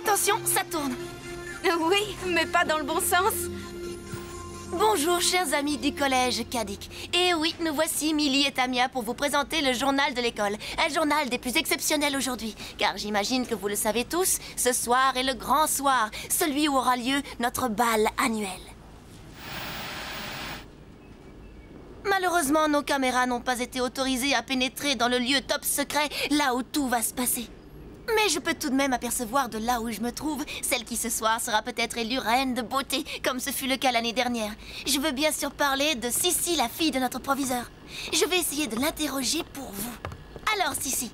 Attention, ça tourne. Oui, mais pas dans le bon sens. Bonjour, chers amis du collège Kadik. Et oui, nous voici, Millie et Tamia, pour vous présenter le journal de l'école. Un journal des plus exceptionnels aujourd'hui. Car j'imagine que vous le savez tous, ce soir est le grand soir, celui où aura lieu notre bal annuel. Malheureusement, nos caméras n'ont pas été autorisées à pénétrer dans le lieu top secret, là où tout va se passer. Mais je peux tout de même apercevoir de là où je me trouve, celle qui ce soir sera peut-être élue reine de beauté, comme ce fut le cas l'année dernière. Je veux bien sûr parler de Sissi, la fille de notre proviseur. Je vais essayer de l'interroger pour vous. Alors Sissi,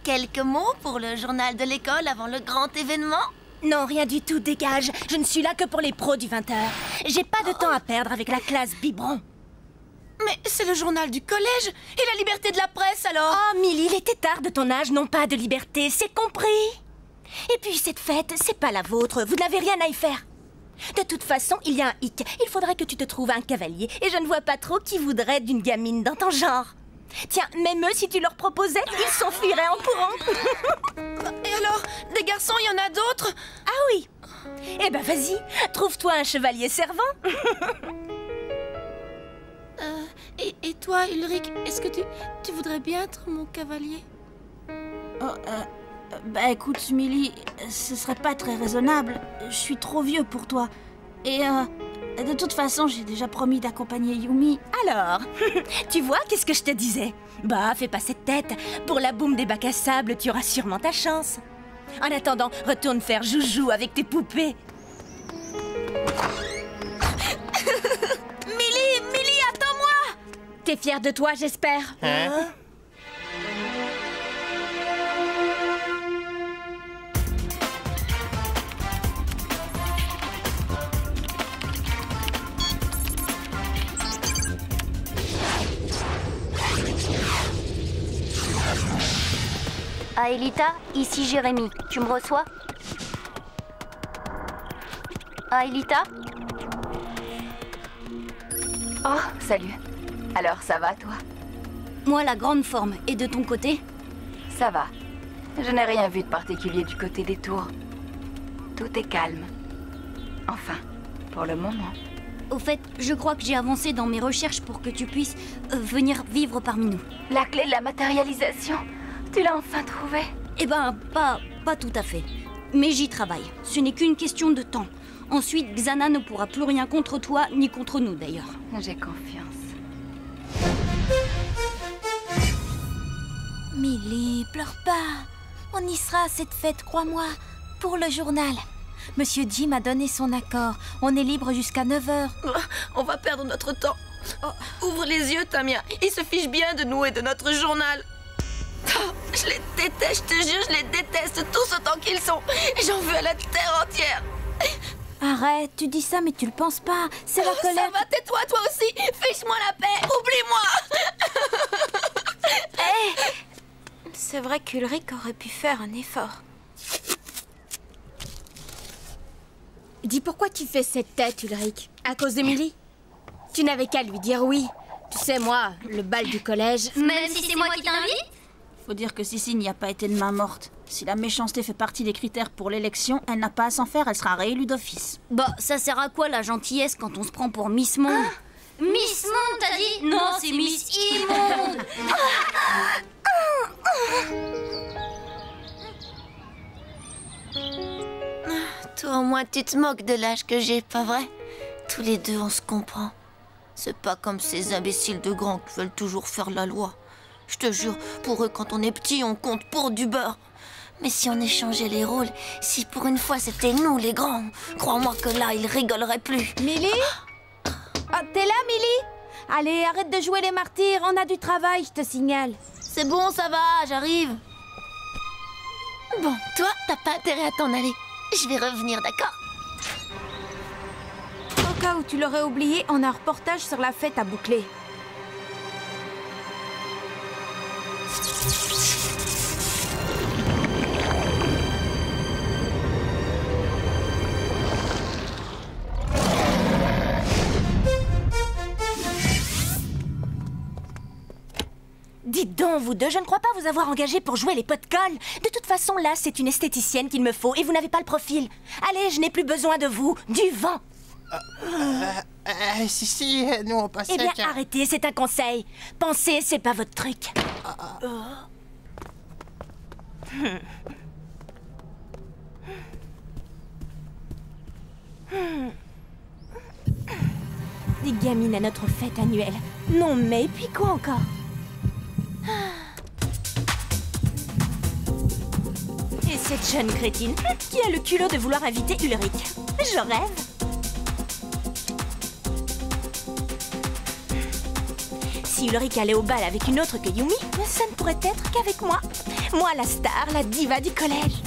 quelques mots pour le journal de l'école avant le grand événement? Non, rien du tout, dégage. Je ne suis là que pour les pros du 20h. J'ai pas de temps à perdre avec la classe biberon. Mais c'est le journal du collège et la liberté de la presse alors. Oh, Millie, les têtards de ton âge n'ont pas de liberté, c'est compris. Et puis cette fête, c'est pas la vôtre, vous n'avez rien à y faire. De toute façon, il y a un hic. Il faudrait que tu te trouves un cavalier et je ne vois pas trop qui voudrait d'une gamine dans ton genre. Tiens, même eux, si tu leur proposais, ils s'enfuiraient en courant. Et alors, des garçons, il y en a d'autres? Ah oui. Eh ben vas-y, trouve-toi un chevalier servant. Et toi, Ulrich, est-ce que tu voudrais bien être mon cavalier? Bah écoute, Millie, ce serait pas très raisonnable. Je suis trop vieux pour toi. Et de toute façon, j'ai déjà promis d'accompagner Yumi. Alors, tu vois, qu'est-ce que je te disais? Bah, fais pas cette tête. Pour la boum des bacs à sable, tu auras sûrement ta chance. En attendant, retourne faire joujou avec tes poupées. Millie, attends-moi! T'es fière de toi, j'espère? Hein? Aelita, ici Jérémy. Tu me reçois? Aelita? Oh, salut. Alors, ça va, toi? Moi, la grande forme. Et de ton côté? Ça va. Je n'ai rien vu de particulier du côté des tours. Tout est calme. Enfin, pour le moment. Au fait, je crois que j'ai avancé dans mes recherches pour que tu puisses venir vivre parmi nous. La clé de la matérialisation, tu l'as enfin trouvée? Eh ben, pas tout à fait. Mais j'y travaille. Ce n'est qu'une question de temps. Ensuite, Xana ne pourra plus rien contre toi, ni contre nous d'ailleurs. J'ai confiance. Millie, pleure pas. On y sera à cette fête, crois-moi. Pour le journal. Monsieur Jim a donné son accord. On est libre jusqu'à 9h. On va perdre notre temps. Ouvre les yeux, Tamia. Ils se fichent bien de nous et de notre journal. Oh, je les déteste, je te jure, je les déteste tous autant qu'ils sont. J'en veux à la terre entière. Arrête, tu dis ça mais tu le penses pas. C'est la colère. Ça va, tais-toi, toi aussi. Fiche-moi la paix. Oublie-moi. C'est vrai qu'Ulrich aurait pu faire un effort. Dis pourquoi tu fais cette tête, Ulrich? À cause d'Emily? Tu n'avais qu'à lui dire oui. Tu sais, moi, le bal du collège... Même si c'est moi qui t'invite? Faut dire que Sissi n'y a pas été de main morte. Si la méchanceté fait partie des critères pour l'élection, elle n'a pas à s'en faire, elle sera réélue d'office. Bah, ça sert à quoi la gentillesse quand on se prend pour Miss Monde? Miss Monde, t'as dit? Non, c'est Miss Immonde. Toi, au moins, tu te moques de l'âge que j'ai, pas vrai? Tous les deux, on se comprend. C'est pas comme ces imbéciles de grands qui veulent toujours faire la loi. Je te jure, pour eux, quand on est petit, on compte pour du beurre. Mais si on échangeait les rôles, si pour une fois c'était nous les grands, crois-moi que là, ils rigoleraient plus. Millie? Ah, t'es là, Millie? Allez, arrête de jouer les martyrs, on a du travail, je te signale. C'est bon, ça va, j'arrive. Bon, toi, t'as pas intérêt à t'en aller. Je vais revenir, d'accord? Au cas où tu l'aurais oublié, on a un reportage sur la fête à boucler. Dites donc, vous deux, je ne crois pas vous avoir engagé pour jouer les pots de colle. De toute façon, là, c'est une esthéticienne qu'il me faut et vous n'avez pas le profil. Allez, je n'ai plus besoin de vous. Du vent. Si, nous on passait... Eh bien, arrêtez, c'est un conseil. Pensez, c'est pas votre truc. Des gamines à notre fête annuelle. Non mais, et puis quoi encore? Et cette jeune crétine qui a le culot de vouloir inviter Ulrich. Je rêve. Si Ulrich allait au bal avec une autre que Yumi, ça ne pourrait être qu'avec moi. Moi, la star, la diva du collège.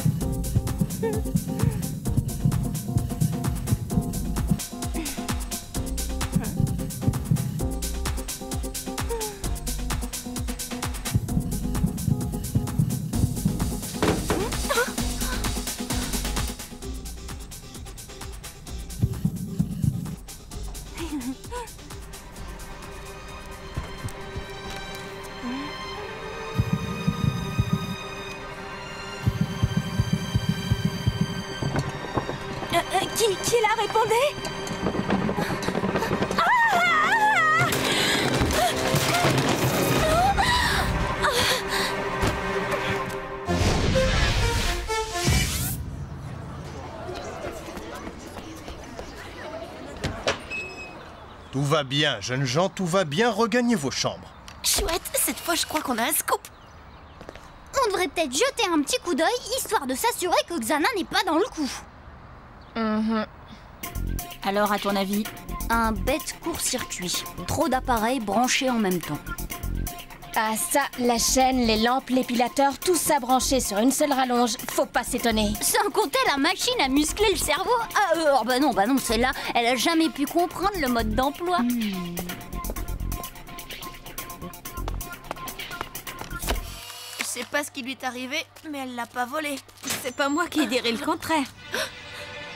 Qui la répondait? Tout va bien, jeunes gens, tout va bien, regagnez vos chambres. Chouette, cette fois je crois qu'on a un scoop. On devrait peut-être jeter un petit coup d'œil, histoire de s'assurer que Xana n'est pas dans le coup. Alors, à ton avis? Un bête court-circuit. Trop d'appareils branchés en même temps. Ah ça, la chaîne, les lampes, l'épilateur, tout ça branché sur une seule rallonge, faut pas s'étonner. Sans compter la machine à muscler le cerveau. Bah non, celle-là, elle a jamais pu comprendre le mode d'emploi. Je sais pas ce qui lui est arrivé, mais elle l'a pas volé. C'est pas moi qui dirais le contraire.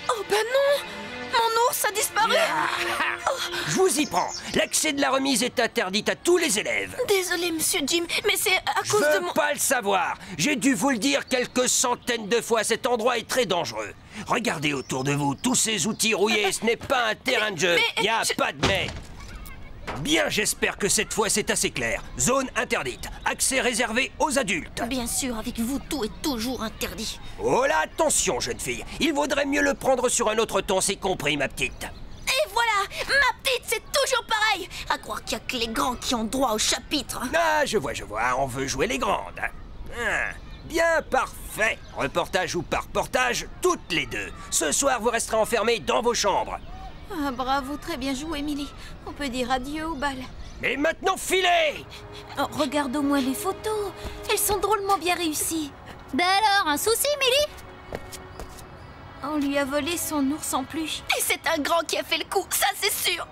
Oh ben non! Mon ours a disparu! Je vous y prends. L'accès de la remise est interdit à tous les élèves. Désolé, monsieur Jim, mais c'est à Je cause de veux mon... pas le savoir. J'ai dû vous le dire quelques centaines de fois. Cet endroit est très dangereux. Regardez autour de vous. Tous ces outils rouillés, ce n'est pas un terrain de jeu. Il n'y a pas de mais. Bien, j'espère que cette fois c'est assez clair. Zone interdite. Accès réservé aux adultes. Bien sûr, avec vous, tout est toujours interdit. Oh là, attention, jeune fille. Il vaudrait mieux le prendre sur un autre ton, c'est compris, ma petite. Et voilà! Ma petite, c'est toujours pareil! À croire qu'il y a que les grands qui ont droit au chapitre. Ah, je vois, on veut jouer les grandes. Bien, parfait. Reportage ou pas reportage, toutes les deux. Ce soir, vous resterez enfermés dans vos chambres. Ah, bravo, très bien joué, Millie. On peut dire adieu au bal. Et maintenant, filez! Oh, regarde au moins les photos. Elles sont drôlement bien réussies. Bah alors, un souci, Millie? On lui a volé son ours en peluche. Et c'est un grand qui a fait le coup, ça c'est sûr.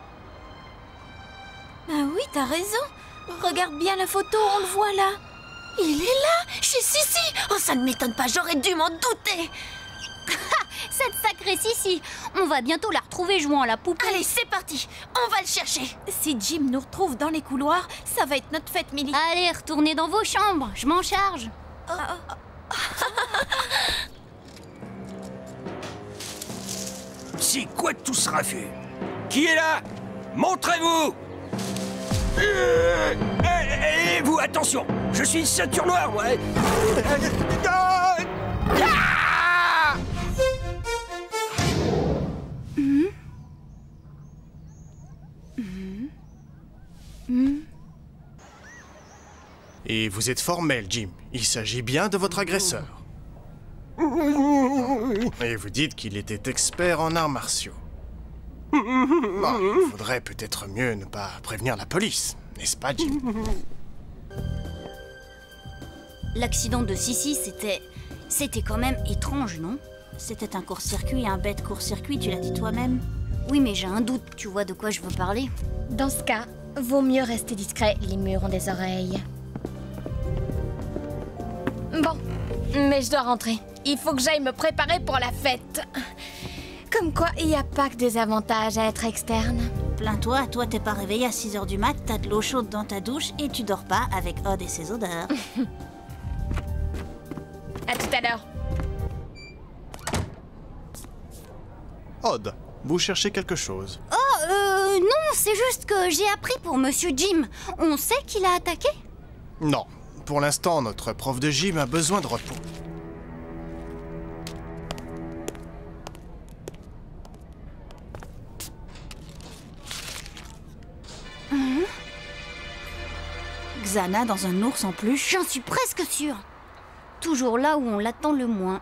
Ah oui, t'as raison. Regarde bien la photo, on le voit là. Il est là, chez Sissi. Oh, ça ne m'étonne pas, j'aurais dû m'en douter. Cette sacrée Sissi, on va bientôt la retrouver jouant à la poupée. Allez, c'est parti, on va le chercher. Si Jim nous retrouve dans les couloirs, ça va être notre fête, Millie. Allez, retournez dans vos chambres, je m'en charge. C'est quoi tout ce raffut? Qui est là? Montrez-vous! Et vous, attention! Je suis une ceinture noire, moi! Et vous êtes formel, Jim. Il s'agit bien de votre agresseur. Et vous dites qu'il était expert en arts martiaux. Bon, il faudrait peut-être mieux ne pas prévenir la police, n'est-ce pas, Jim? L'accident de Sissi, c'était quand même étrange, non? C'était un court-circuit, un bête court-circuit, tu l'as dit toi-même. Oui, mais j'ai un doute, tu vois de quoi je veux parler? Dans ce cas, vaut mieux rester discret, les murs ont des oreilles. Bon, mais je dois rentrer. Il faut que j'aille me préparer pour la fête. Comme quoi, il n'y a pas que des avantages à être externe. Plains-toi, toi t'es pas réveillé à 6h du mat, t'as de l'eau chaude dans ta douche et tu dors pas avec Odd et ses odeurs. À tout à l'heure. Odd, vous cherchez quelque chose? Non, c'est juste que j'ai appris pour Monsieur Jim. On sait qu'il a attaqué? Non. Pour l'instant, notre prof de gym a besoin de repos. Xana dans un ours en peluche. J'en suis presque sûre. Toujours là où on l'attend le moins.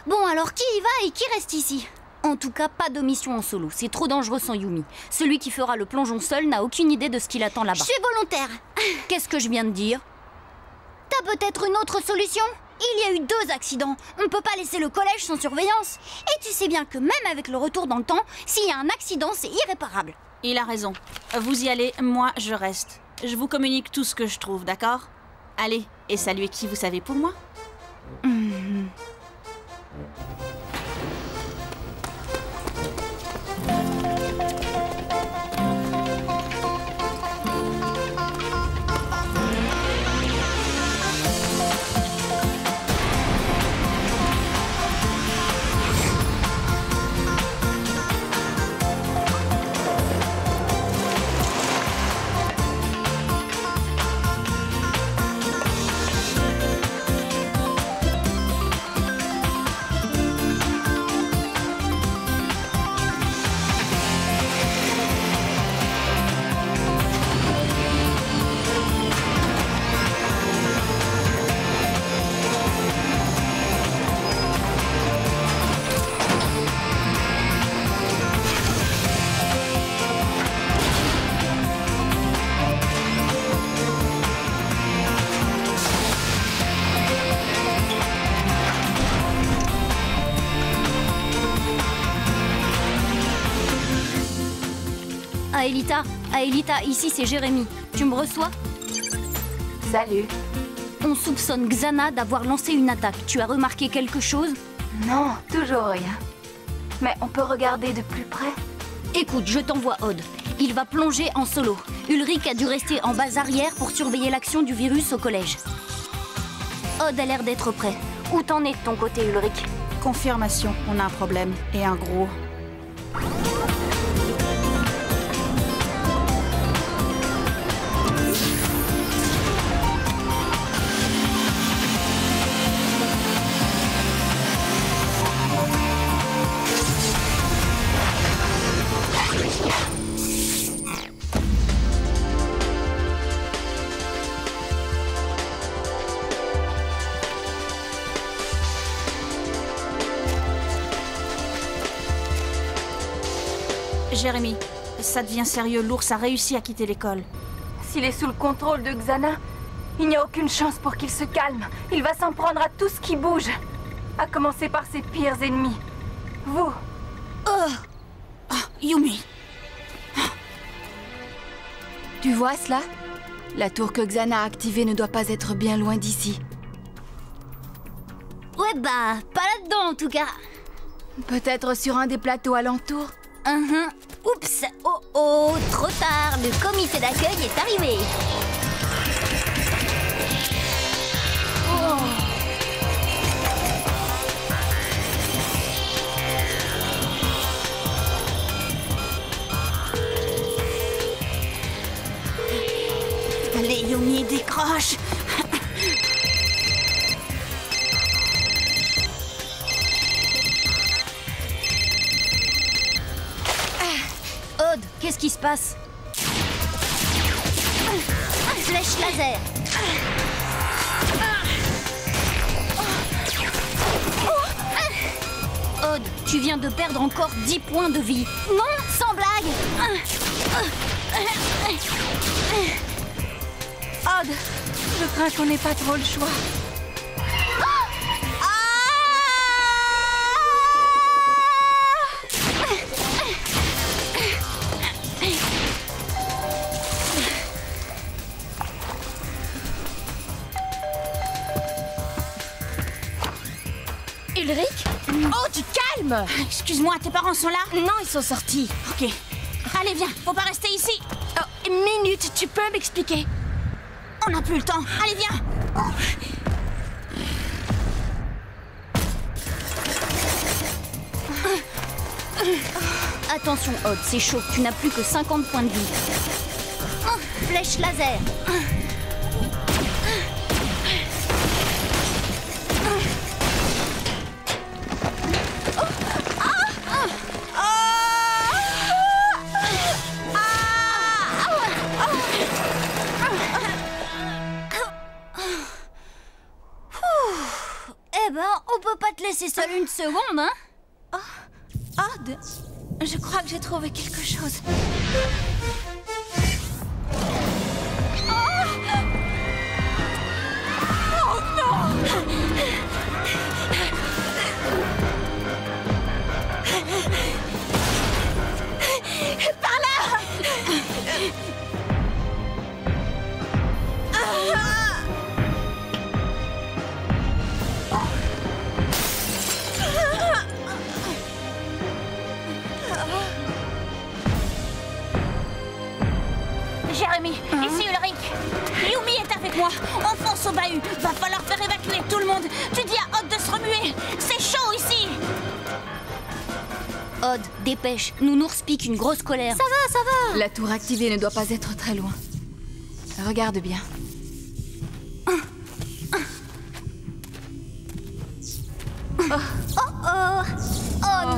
Bon, alors qui y va et qui reste ici? En tout cas, pas de mission en solo. C'est trop dangereux sans Yumi. Celui qui fera le plongeon seul n'a aucune idée de ce qu'il attend là-bas. Je suis volontaire. Qu'est-ce que je viens de dire? T'as peut-être une autre solution? Il y a eu 2 accidents. On ne peut pas laisser le collège sans surveillance. Et tu sais bien que même avec le retour dans le temps, s'il y a un accident, c'est irréparable. Il a raison. Vous y allez, moi je reste. Je vous communique tout ce que je trouve, d'accord? Allez, et saluez qui vous savez pour moi? Aelita, ici c'est Jérémy. Tu me reçois? Salut. On soupçonne Xana d'avoir lancé une attaque. Tu as remarqué quelque chose? Non, toujours rien. Mais on peut regarder de plus près. Écoute, je t'envoie Odd. Il va plonger en solo. Ulrich a dû rester en base arrière pour surveiller l'action du virus au collège. Odd a l'air d'être prêt. Où t'en es de ton côté, Ulrich? Confirmation, on a un problème. Et un gros. Jérémy, ça devient sérieux. L'ours a réussi à quitter l'école. S'il est sous le contrôle de Xana, il n'y a aucune chance pour qu'il se calme. Il va s'en prendre à tout ce qui bouge. À commencer par ses pires ennemis. Vous. Yumi. Tu vois cela? La tour que Xana a activée ne doit pas être bien loin d'ici. Ouais bah, pas là-dedans en tout cas. Peut-être sur un des plateaux alentours. Oups, oh, trop tard, le comité d'accueil est arrivé. Allez, Yumi, décroche. Odd, qu'est-ce qui se passe? Flèche laser. Odd, tu viens de perdre encore 10 points de vie. Non, sans blague. Odd, je crains qu'on n'ait pas trop le choix. Ulrich? Oh, tu calmes! Excuse-moi, tes parents sont là? Non, ils sont sortis. Ok. Allez, viens, faut pas rester ici. Oh, minute, tu peux m'expliquer? On n'a plus le temps. Allez, viens. Attention, Odd, c'est chaud. Tu n'as plus que 50 points de vie. Flèche laser. Eh ben, on peut pas te laisser seule une seconde, hein? Odd, je crois que j'ai trouvé quelque chose. Jérémy, ici Ulrich. Yumi est avec moi. On fonce au bahut. Va falloir faire évacuer tout le monde. Tu dis à Odd de se remuer. C'est chaud ici. Odd, dépêche. Nounours pique une grosse colère. Ça va. La tour activée ne doit pas être très loin. Regarde bien. Oh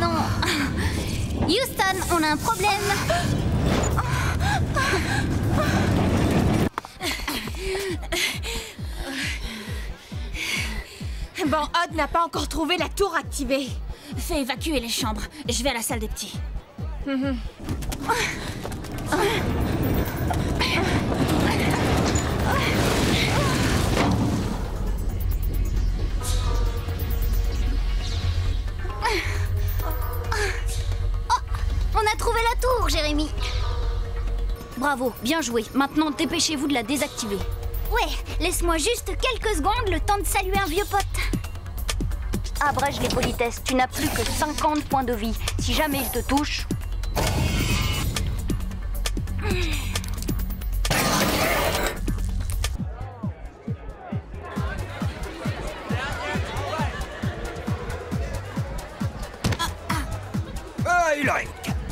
non. Houston, on a un problème. Bon, Odd n'a pas encore trouvé la tour activée. Fais évacuer les chambres. Je vais à la salle des petits. On a trouvé la tour, Jérémy. Bravo, bien joué. Maintenant, dépêchez-vous de la désactiver. Ouais, laisse-moi juste quelques secondes, le temps de saluer un vieux pote. Abrège les politesses, tu n'as plus que 50 points de vie. Si jamais il te touche... Ah, Ulrich,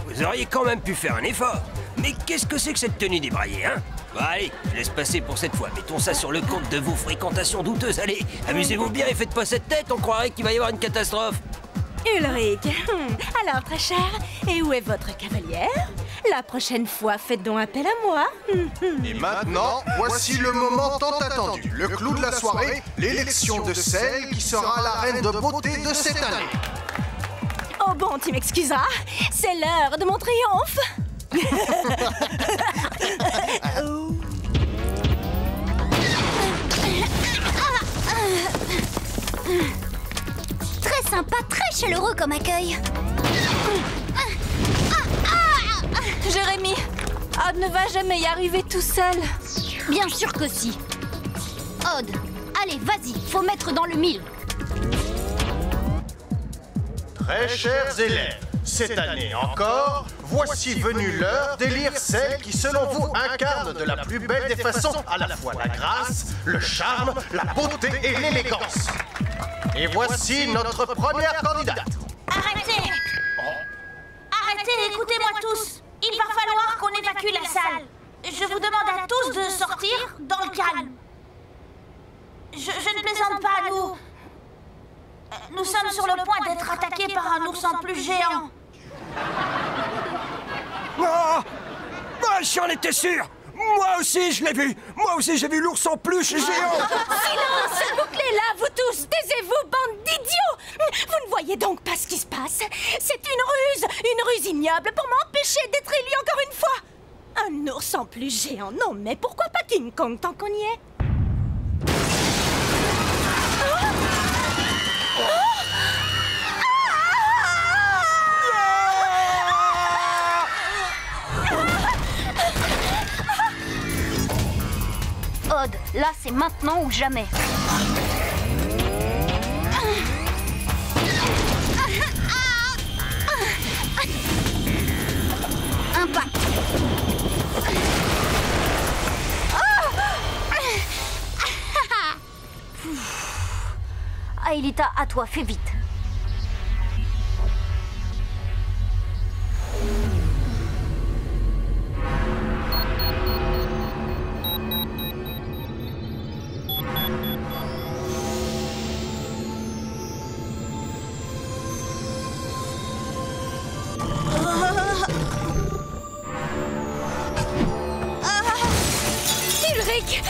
vous auriez quand même pu faire un effort. Mais qu'est-ce que c'est que cette tenue débraillée, hein? Bon, allez, je laisse passer pour cette fois. Mettons ça sur le compte de vos fréquentations douteuses. Allez, amusez-vous bien et faites pas cette tête, on croirait qu'il va y avoir une catastrophe. Ulrich, alors très cher, et où est votre cavalière? La prochaine fois, faites donc appel à moi. Et maintenant, voici le moment tant attendu. Le clou de la soirée, l'élection de celle qui sera la reine de beauté de cette année. Oh bon, tu m'excuseras, c'est l'heure de mon triomphe. Très sympa, très chaleureux comme accueil. Jérémy, Odd ne va jamais y arriver tout seul. Bien sûr que si. Odd, allez, vas-y, faut mettre dans le mille. Très chers élèves, cette année encore, voici venue l'heure d'élire celle qui, selon vous, incarne de la plus belle des façons à la fois la grâce, le charme, la beauté et l'élégance. Et voici notre première candidate. Arrêtez. Arrêtez, écoutez-moi tous. Il va falloir qu'on évacue la salle. Je vous demande à tous de sortir dans le calme. Je ne plaisante pas, nous sommes sur le point d'être attaqués par un ours en plus géant. Ah, j'en étais sûr. Moi aussi, je l'ai vu. Moi aussi, j'ai vu l'ours en peluche géant. Silence, bouclez-la, vous tous. Taisez-vous, bande d'idiots. Vous ne voyez donc pas ce qui se passe. C'est une ruse ignoble pour m'empêcher d'être élu encore une fois. Un ours en plus géant, non mais pourquoi pas King Kong tant qu'on y est? Odd, là c'est maintenant ou jamais. Impact. Aelita, à toi, fais vite. Ulrich!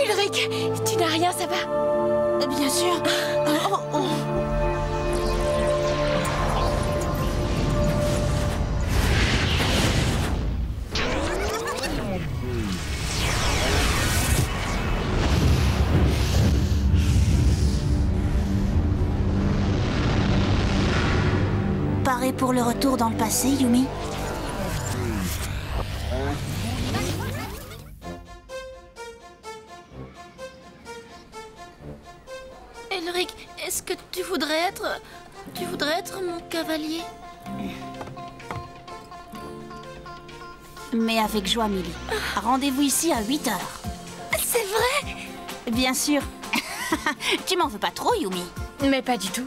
Ulrich, tu n'as rien, ça va? Bien sûr. Paré pour le retour dans le passé, Yumi? Elric, est-ce que tu voudrais être... mon cavalier? Mais avec joie, Millie. Rendez-vous ici à 8 heures. C'est vrai? Bien sûr. Tu m'en veux pas trop, Yumi? Mais pas du tout.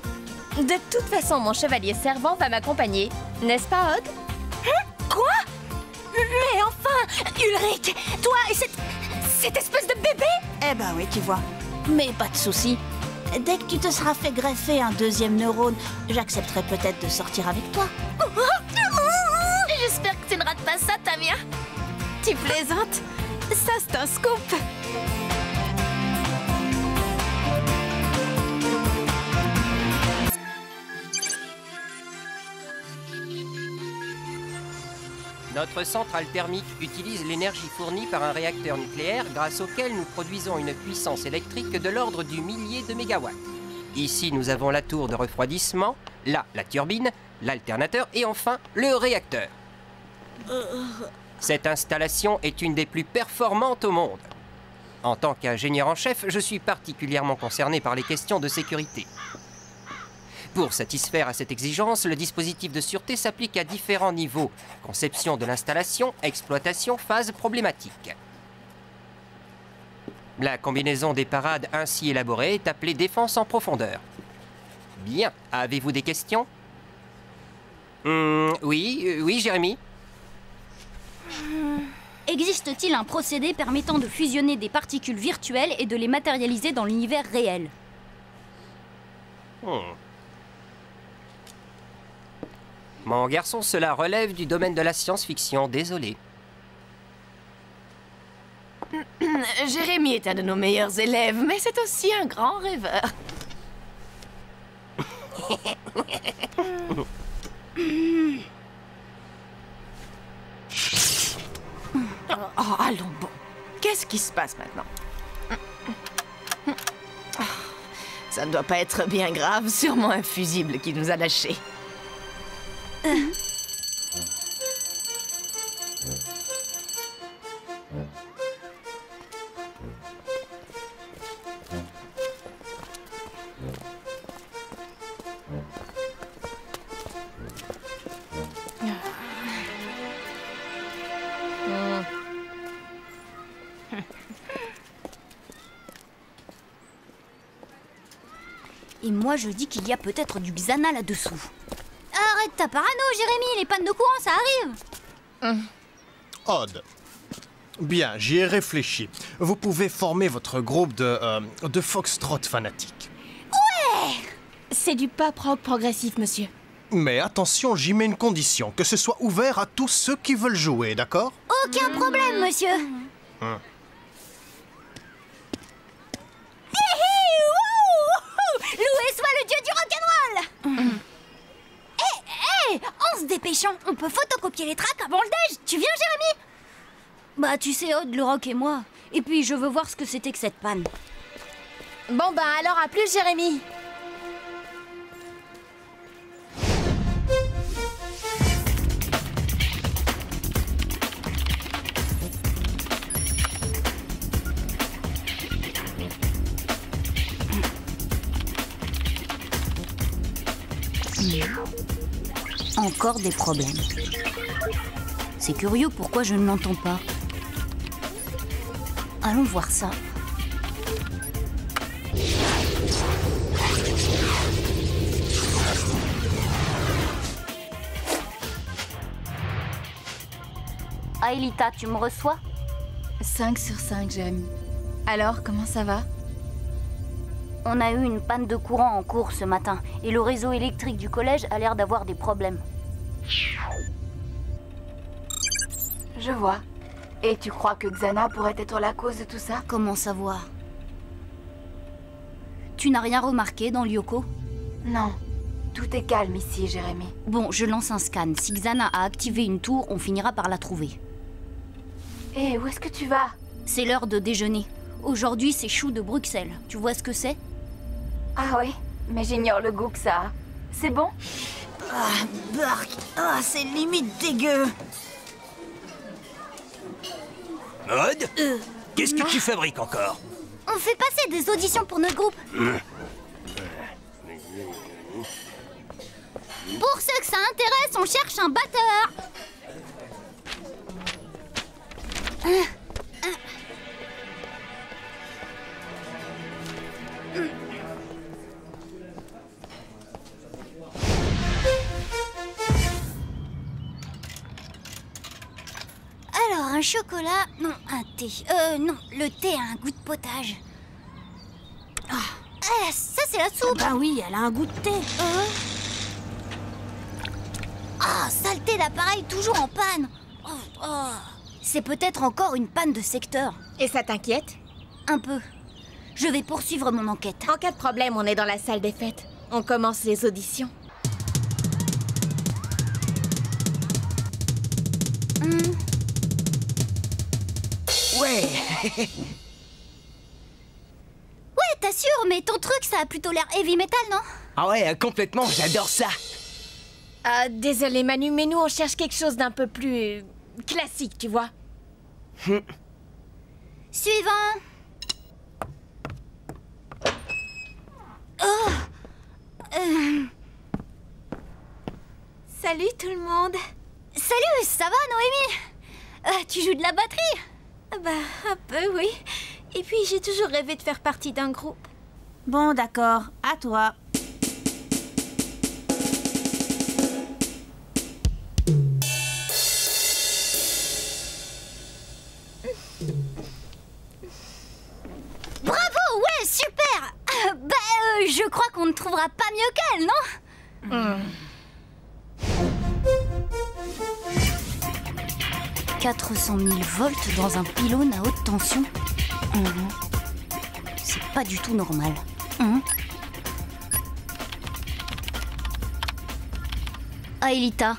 De toute façon, mon chevalier servant va m'accompagner. N'est-ce pas, Odd? Quoi? Mais enfin, Ulrich, toi et cette espèce de bébé? Eh ben oui, tu vois. Mais pas de souci. Dès que tu te seras fait greffer un deuxième neurone, j'accepterai peut-être de sortir avec toi. J'espère que tu ne rates pas ça, Tamia. Tu plaisantes? Ça, c'est un scoop. Notre centrale thermique utilise l'énergie fournie par un réacteur nucléaire grâce auquel nous produisons une puissance électrique de l'ordre du millier de mégawatts. Ici, nous avons la tour de refroidissement, là, la turbine, l'alternateur et enfin, le réacteur. Cette installation est une des plus performantes au monde. En tant qu'ingénieur en chef, je suis particulièrement concerné par les questions de sécurité. Pour satisfaire à cette exigence, le dispositif de sûreté s'applique à différents niveaux. Conception de l'installation, exploitation, phase problématique. La combinaison des parades ainsi élaborée est appelée défense en profondeur. Bien, avez-vous des questions? Oui, Jérémy? Existe-t-il un procédé permettant de fusionner des particules virtuelles et de les matérialiser dans l'univers réel? Mon garçon, cela relève du domaine de la science-fiction, désolé. Jérémy est un de nos meilleurs élèves, mais c'est aussi un grand rêveur. Oh, allons bon. Qu'est-ce qui se passe maintenant? Ça ne doit pas être bien grave, sûrement un fusible qui nous a lâchés. Et moi, je dis qu'il y a peut-être du Xana là-dessous. Arrête ta parano, Jérémy, les pannes de courant, ça arrive. Odd. Bien, j'y ai réfléchi. Vous pouvez former votre groupe de foxtrot fanatiques. C'est du pop rock progressif, monsieur. Mais attention, j'y mets une condition, que ce soit ouvert à tous ceux qui veulent jouer, d'accord? Aucun problème, monsieur. Loué soit le dieu du rock'n'roll. En se dépêchant, on peut photocopier les tracks avant le déj. Tu viens, Jérémy? Bah, tu sais, Odd, le rock et moi. Et puis, je veux voir ce que c'était que cette panne. Bon ben alors à plus, Jérémy. Encore des problèmes. C'est curieux pourquoi je ne l'entends pas. Allons voir ça. Aelita, tu me reçois? 5 sur 5, Jérémy. Alors, comment ça va? On a eu une panne de courant en cours ce matin et le réseau électrique du collège a l'air d'avoir des problèmes. Je vois. Et tu crois que Xana pourrait être la cause de tout ça? Comment savoir? Tu n'as rien remarqué dans Lyoko? Non. Tout est calme ici, Jérémy. Bon, je lance un scan. Si Xana a activé une tour, on finira par la trouver. Hé, où est-ce que tu vas? C'est l'heure de déjeuner. Aujourd'hui, c'est chou de Bruxelles. Tu vois ce que c'est? Ah oui, mais j'ignore le goût que ça a. C'est bon? Ah, bark. Ah, c'est limite dégueu. Maud, qu'est-ce que tu fabriques encore? On fait passer des auditions pour notre groupe. Pour ceux que ça intéresse, on cherche un batteur. Alors, un chocolat... Non, un thé. Non, le thé a un goût de potage. Ça, c'est la soupe. Bah oui, elle a un goût de thé. Saleté d'appareil, toujours en panne. C'est peut-être encore une panne de secteur. Et ça t'inquiète? Un peu. Je vais poursuivre mon enquête. En cas de problème, on est dans la salle des fêtes. On commence les auditions. Ouais. Ouais, t'assures, mais ton truc, ça a plutôt l'air heavy metal, non? Ah ouais, complètement, j'adore ça. Désolé Manu, mais nous on cherche quelque chose d'un peu plus classique, tu vois. Suivant. Salut tout le monde. Salut, ça va, Noémie? Tu joues de la batterie? Bah, un peu, oui. Et puis, j'ai toujours rêvé de faire partie d'un groupe. Bon, d'accord. À toi. Bravo, ouais, super. Je crois qu'on ne trouvera pas mieux qu'elle, non? 400 000 volts dans un pylône à haute tension. C'est pas du tout normal. Aelita.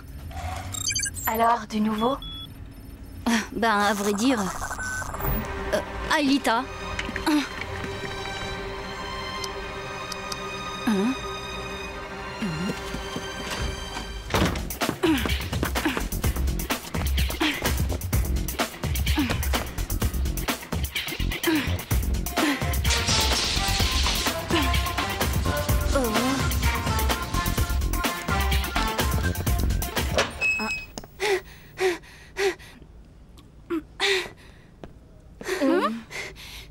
Alors, du nouveau? Ben, à vrai dire... Aelita.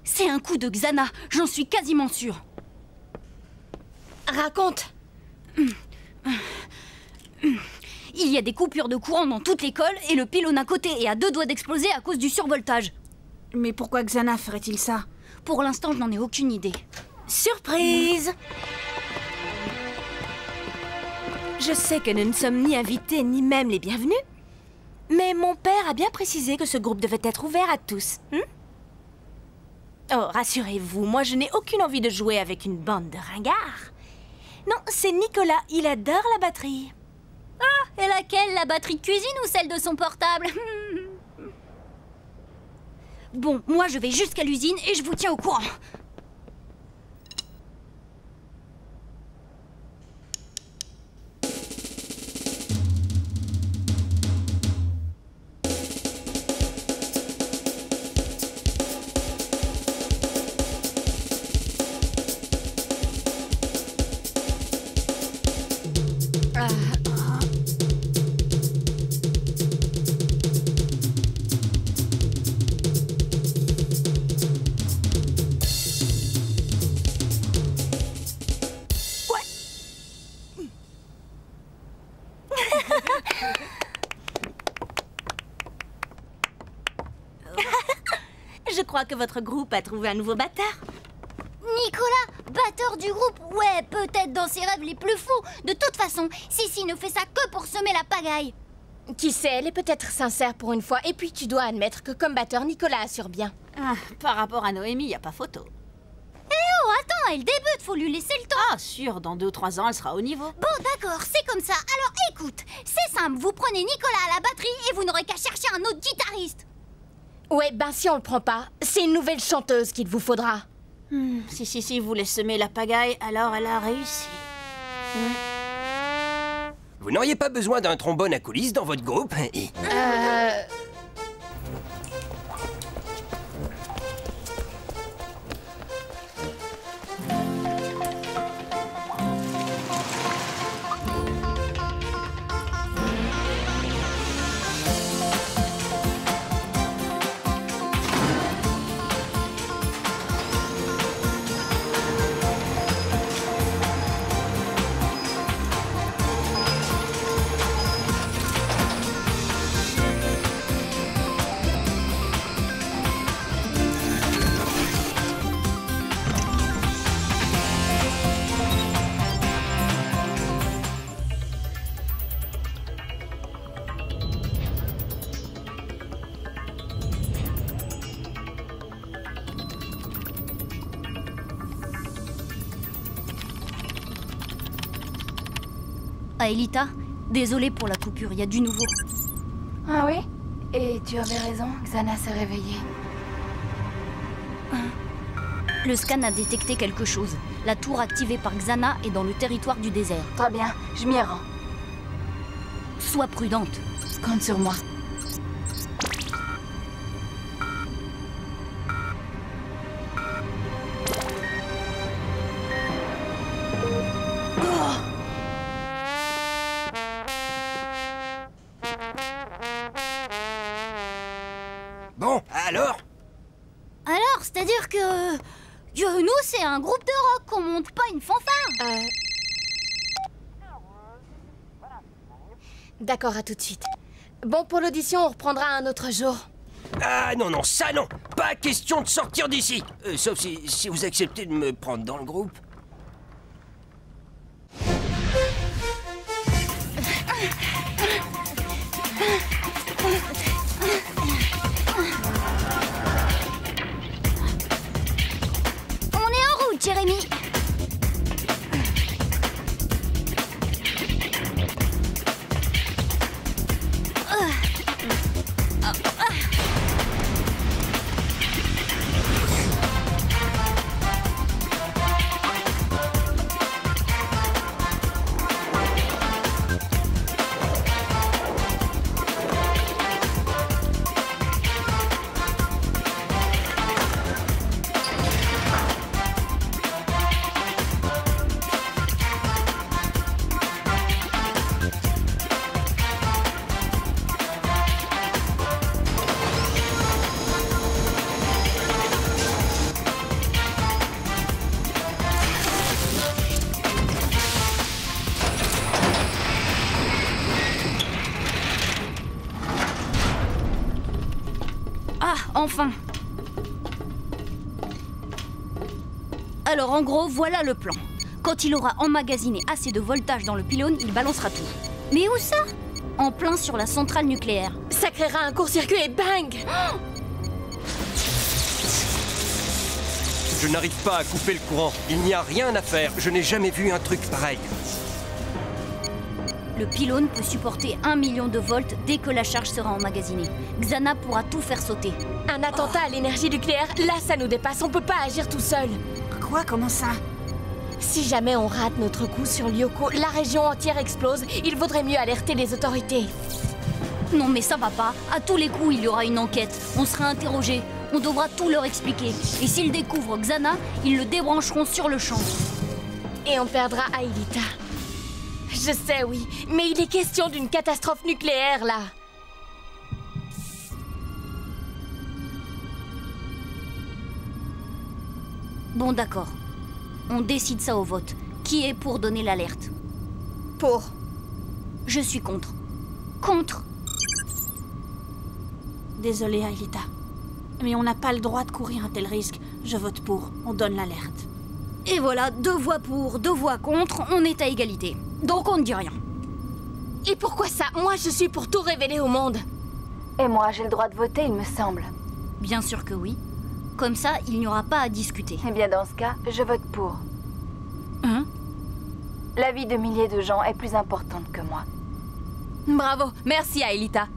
C'est un coup de Xana, j'en suis quasiment sûre. Raconte. Il y a des coupures de courant dans toute l'école et le pylône à côté est à 2 doigts d'exploser à cause du survoltage. Mais pourquoi Xana ferait-il ça? Pour l'instant, je n'en ai aucune idée. Surprise! Je sais que nous ne sommes ni invités ni même les bienvenus, mais mon père a bien précisé que ce groupe devait être ouvert à tous. Oh, rassurez-vous, moi je n'ai aucune envie de jouer avec une bande de ringards. Non, c'est Nicolas, il adore la batterie. Et laquelle, la batterie de cuisine ou celle de son portable? Bon, moi je vais jusqu'à l'usine et je vous tiens au courant. crois que votre groupe a trouvé un nouveau batteur. Nicolas, batteur du groupe, ouais, peut-être dans ses rêves les plus fous. De toute façon, Sissi ne fait ça que pour semer la pagaille. Qui sait, elle est peut-être sincère pour une fois. Et puis tu dois admettre que comme batteur, Nicolas assure bien. Ah, par rapport à Noémie, y a pas photo. Oh, attends, elle débute, faut lui laisser le temps. Ah, sûr, dans 2 ou 3 ans, elle sera au niveau. Bon, d'accord, c'est comme ça. Alors écoute, c'est simple, vous prenez Nicolas à la batterie et vous n'aurez qu'à chercher un autre guitariste. Ouais, ben si on le prend pas, c'est une nouvelle chanteuse qu'il vous faudra. Si voulait semer la pagaille, alors elle a réussi. Vous n'auriez pas besoin d'un trombone à coulisses dans votre groupe? Aelita, désolée pour la coupure, il y a du nouveau. Ah oui? Et tu avais raison, Xana s'est réveillée. Le scan a détecté quelque chose. La tour activée par Xana est dans le territoire du désert. Très bien, je m'y rends. Sois prudente. Compte sur moi. Bon, alors? Alors, c'est-à-dire que nous, c'est un groupe de rock, qu'on monte pas une fanfare. D'accord, à tout de suite. Bon, pour l'audition, on reprendra un autre jour. Ah non, non, ça non! Pas question de sortir d'ici! Sauf si vous acceptez de me prendre dans le groupe. On est en route, Jérémy. Ah, enfin. Alors en gros, voilà le plan. Quand il aura emmagasiné assez de voltage dans le pylône, il balancera tout. Mais où ça? En plein sur la centrale nucléaire. Ça créera un court-circuit et bang! Je n'arrive pas à couper le courant. Il n'y a rien à faire. Je n'ai jamais vu un truc pareil. Le pylône peut supporter 1 million de volts dès que la charge sera emmagasinée. Xana pourra tout faire sauter. Un attentat à l'énergie nucléaire, là ça nous dépasse, on peut pas agir tout seul. Quoi? Comment ça? Si jamais on rate notre coup sur Lyoko, la région entière explose, il vaudrait mieux alerter les autorités. Non mais ça va pas. À tous les coups, il y aura une enquête. On sera interrogé. On devra tout leur expliquer. Et s'ils découvrent Xana, ils le débrancheront sur le champ. Et on perdra Aelita. Je sais, oui, mais il est question d'une catastrophe nucléaire, là. Bon, d'accord. On décide ça au vote. Qui est pour donner l'alerte? Pour. Je suis contre. Contre. Désolée, Aelita. Mais on n'a pas le droit de courir un tel risque. Je vote pour. On donne l'alerte. Et voilà, 2 voix pour, 2 voix contre, on est à égalité. Donc on ne dit rien. Et pourquoi ça? Moi, je suis pour tout révéler au monde. Et moi, j'ai le droit de voter, il me semble. Bien sûr que oui. Comme ça, il n'y aura pas à discuter. Eh bien, dans ce cas, je vote pour. Hein? La vie de milliers de gens est plus importante que moi. Bravo, merci Aelita.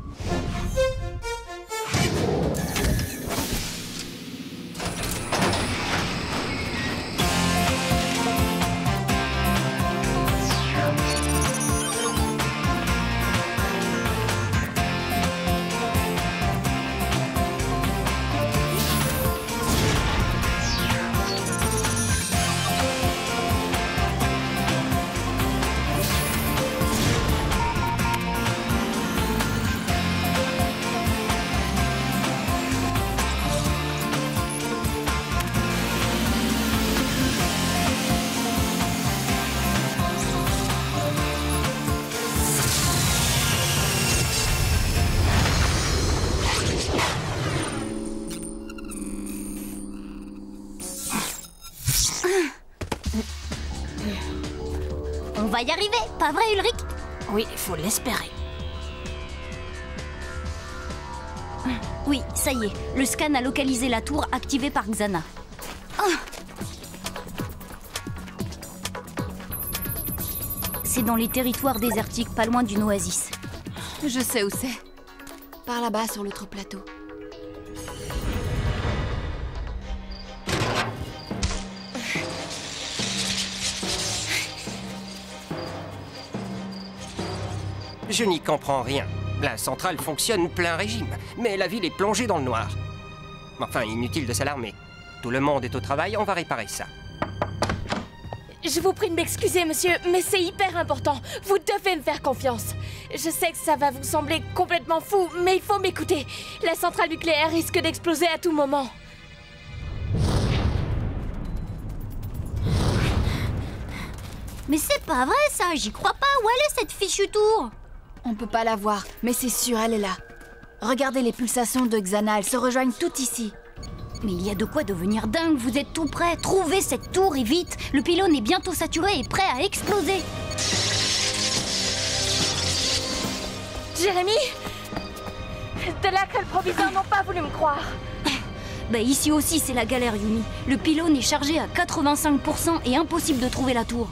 On va y arriver, pas vrai Ulrich? Oui, il faut l'espérer. Oui, ça y est, le scan a localisé la tour activée par Xana. C'est dans les territoires désertiques, pas loin d'une oasis. Je sais où c'est. Par là-bas, sur l'autre plateau. Je n'y comprends rien. La centrale fonctionne plein régime, mais la ville est plongée dans le noir. Enfin, inutile de s'alarmer. Tout le monde est au travail, on va réparer ça. Je vous prie de m'excuser, monsieur, mais c'est hyper important. Vous devez me faire confiance. Je sais que ça va vous sembler complètement fou, mais il faut m'écouter. La centrale nucléaire risque d'exploser à tout moment. Mais c'est pas vrai ça, j'y crois pas. Où elle est cette fichue tour? On peut pas la voir, mais c'est sûr, elle est là. Regardez les pulsations de Xana, elles se rejoignent toutes ici. Mais il y a de quoi devenir dingue, vous êtes tout près. Trouvez cette tour et vite. Le pylône est bientôt saturé et prêt à exploser. Jérémy? De là que le proviseur n'ont pas voulu me croire. Bah ici aussi c'est la galère, Yumi. Le pylône est chargé à 85% et impossible de trouver la tour.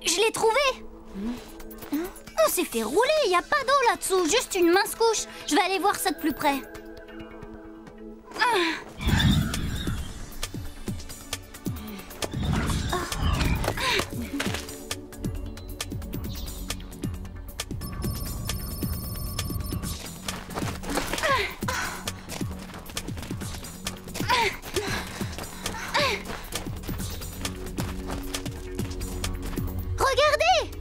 Je l'ai trouvé! On s'est fait rouler, il n'y a pas d'eau là-dessous, juste une mince couche. Je vais aller voir ça de plus près. Regardez!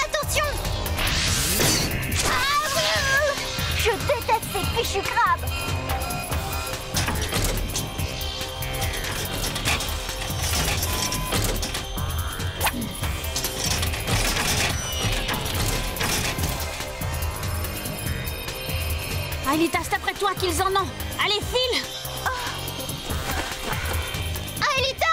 Attention! Ah, je déteste ces fichus crabes! Aelita, c'est après toi qu'ils en ont. Allez, file! Aelita!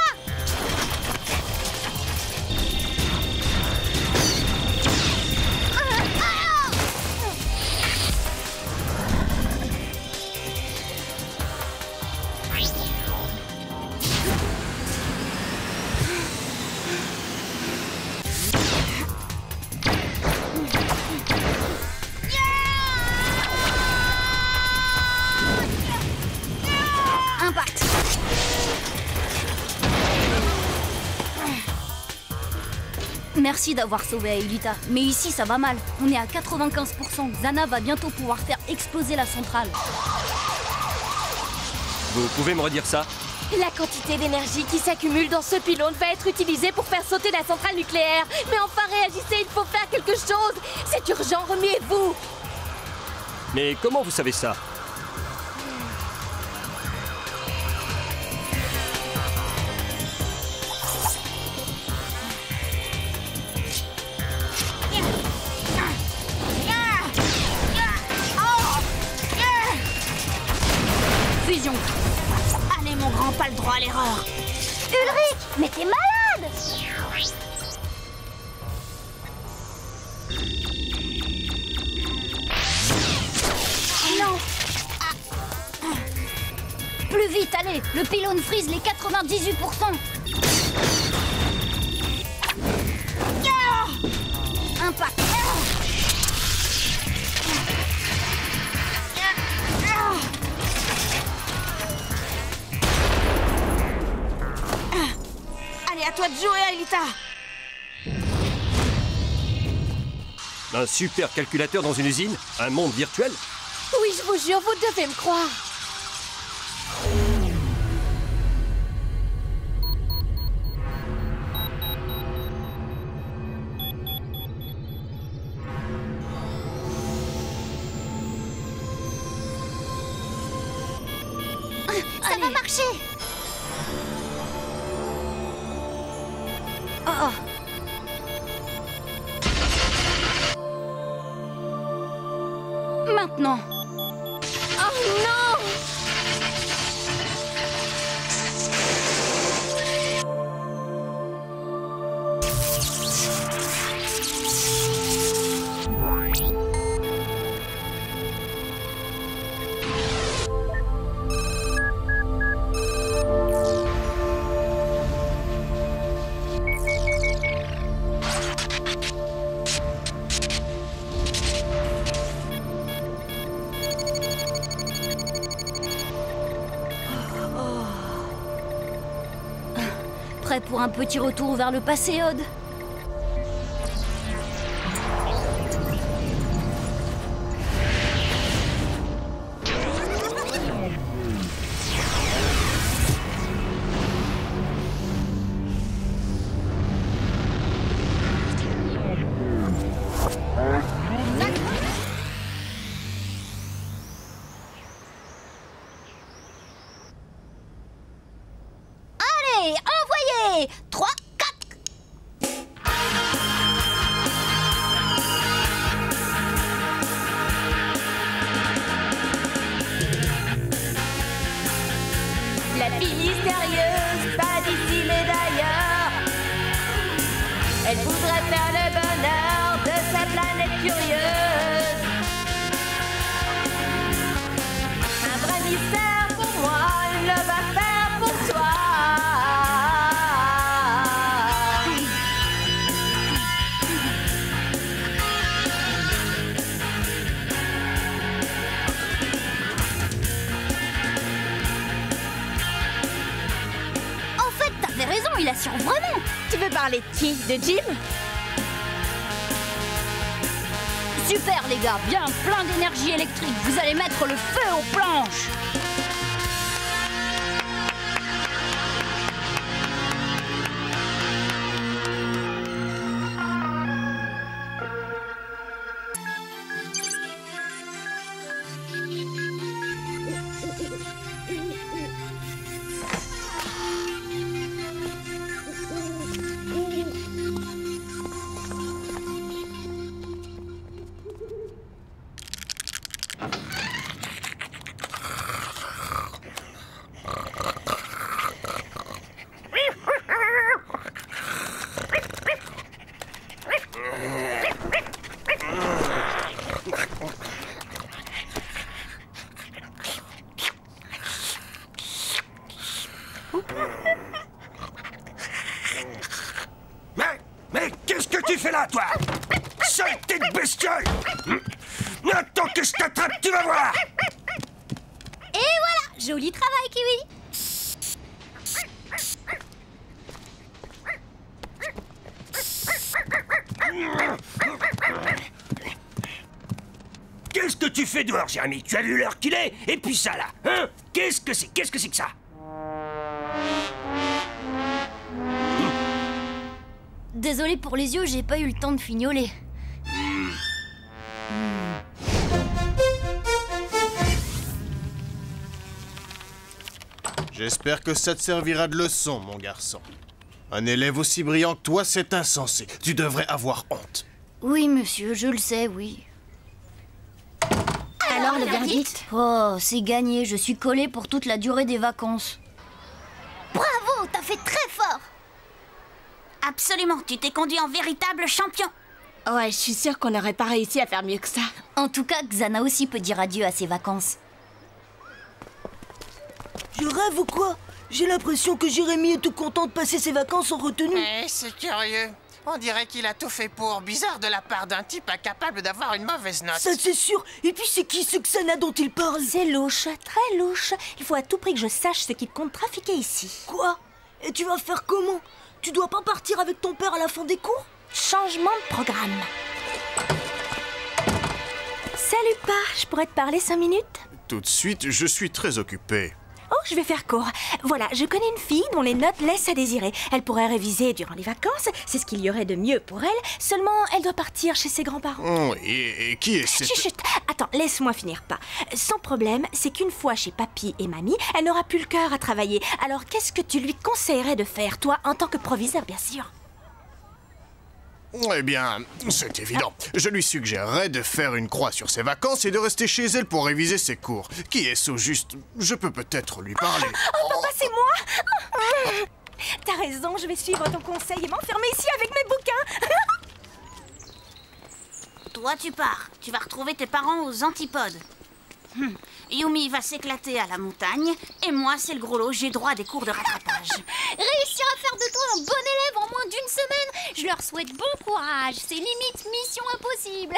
Impact! Merci d'avoir sauvé Aelita, mais ici ça va mal. On est à 95%. Xana va bientôt pouvoir faire exploser la centrale. Vous pouvez me redire ça? La quantité d'énergie qui s'accumule dans ce pylône va être utilisée pour faire sauter la centrale nucléaire. Mais enfin, réagissez, il faut faire quelque chose. C'est urgent, remuez-vous. Mais comment vous savez ça? Fusion. Allez, mon grand, pas le droit à l'erreur. Ulrich, mais t'es malade! Non. Plus vite, allez. Le pylône frise les 98%. Impact. Allez, à toi de jouer, Aelita. Un super calculateur dans une usine? Un monde virtuel? Oui, je vous jure, vous devez me croire. Ça va marcher. Oh. Maintenant. Oh non! Prêt pour un petit retour vers le passé, Odd? Allez, envoyez! 3, 4. La fille mystérieuse, pas d'ici mais d'ailleurs. Elle voudrait faire le bonheur de sa planète curieuse. Un vrai mystère pour moi, une love affaire pour toi. En fait, t'avais raison, il assure vraiment. Tu veux parler de qui? De Jim? Super, les gars, bien plein d'énergie électrique. Vous allez mettre le feu aux planches. Mais qu'est-ce que tu fais là, toi? Saleté de bestiole! Attends que je t'attrape, tu vas voir! Et voilà, joli travail, Kiwi. Qu'est-ce que tu fais dehors, Jérémy? Tu as vu l'heure qu'il est? Et puis ça, là, hein? Qu'est-ce que c'est que ça? Désolée pour les yeux, j'ai pas eu le temps de fignoler. J'espère que ça te servira de leçon, mon garçon. Un élève aussi brillant que toi, c'est insensé. Tu devrais avoir honte. Oui, monsieur, je le sais, oui. Alors, le verdict? Oh, c'est gagné, je suis collée pour toute la durée des vacances. Bravo, t'as fait très fort. Absolument, tu t'es conduit en véritable champion. Ouais, je suis sûre qu'on n'aurait pas réussi à faire mieux que ça. En tout cas, Xana aussi peut dire adieu à ses vacances. Je rêve ou quoi? J'ai l'impression que Jérémy est tout content de passer ses vacances en retenue. Eh, c'est curieux. On dirait qu'il a tout fait pour. Bizarre de la part d'un type incapable d'avoir une mauvaise note. Ça, c'est sûr. Et puis, c'est qui ce Xana dont il parle? C'est louche, très louche. Il faut à tout prix que je sache ce qu'il compte trafiquer ici. Quoi? Et tu vas faire comment? Tu dois pas partir avec ton père à la fin des cours? Changement de programme. Salut, Pa, je pourrais te parler 5 minutes? Tout de suite, je suis très occupé. Oh, je vais faire court. Voilà, je connais une fille dont les notes laissent à désirer. Elle pourrait réviser durant les vacances, c'est ce qu'il y aurait de mieux pour elle. Seulement, elle doit partir chez ses grands-parents. Oui, et qui est cette... Chut, chut. Attends, laisse-moi finir, Pa. Son problème, c'est qu'une fois chez papy et mamie, elle n'aura plus le cœur à travailler. Alors, qu'est-ce que tu lui conseillerais de faire, toi, en tant que proviseur, bien sûr? Eh bien, c'est évident. Je lui suggérerais de faire une croix sur ses vacances et de rester chez elle pour réviser ses cours. Qui est-ce au juste? Je peux peut-être lui parler. Oh, papa, c'est moi. T'as raison, je vais suivre ton conseil et m'enfermer ici avec mes bouquins. Toi, tu pars. Tu vas retrouver tes parents aux antipodes. Yumi va s'éclater à la montagne. Et moi, c'est le gros lot, j'ai droit à des cours de rattrapage. Réussir à faire de toi un bon élève en moins d'une semaine, je leur souhaite bon courage. C'est limite mission impossible.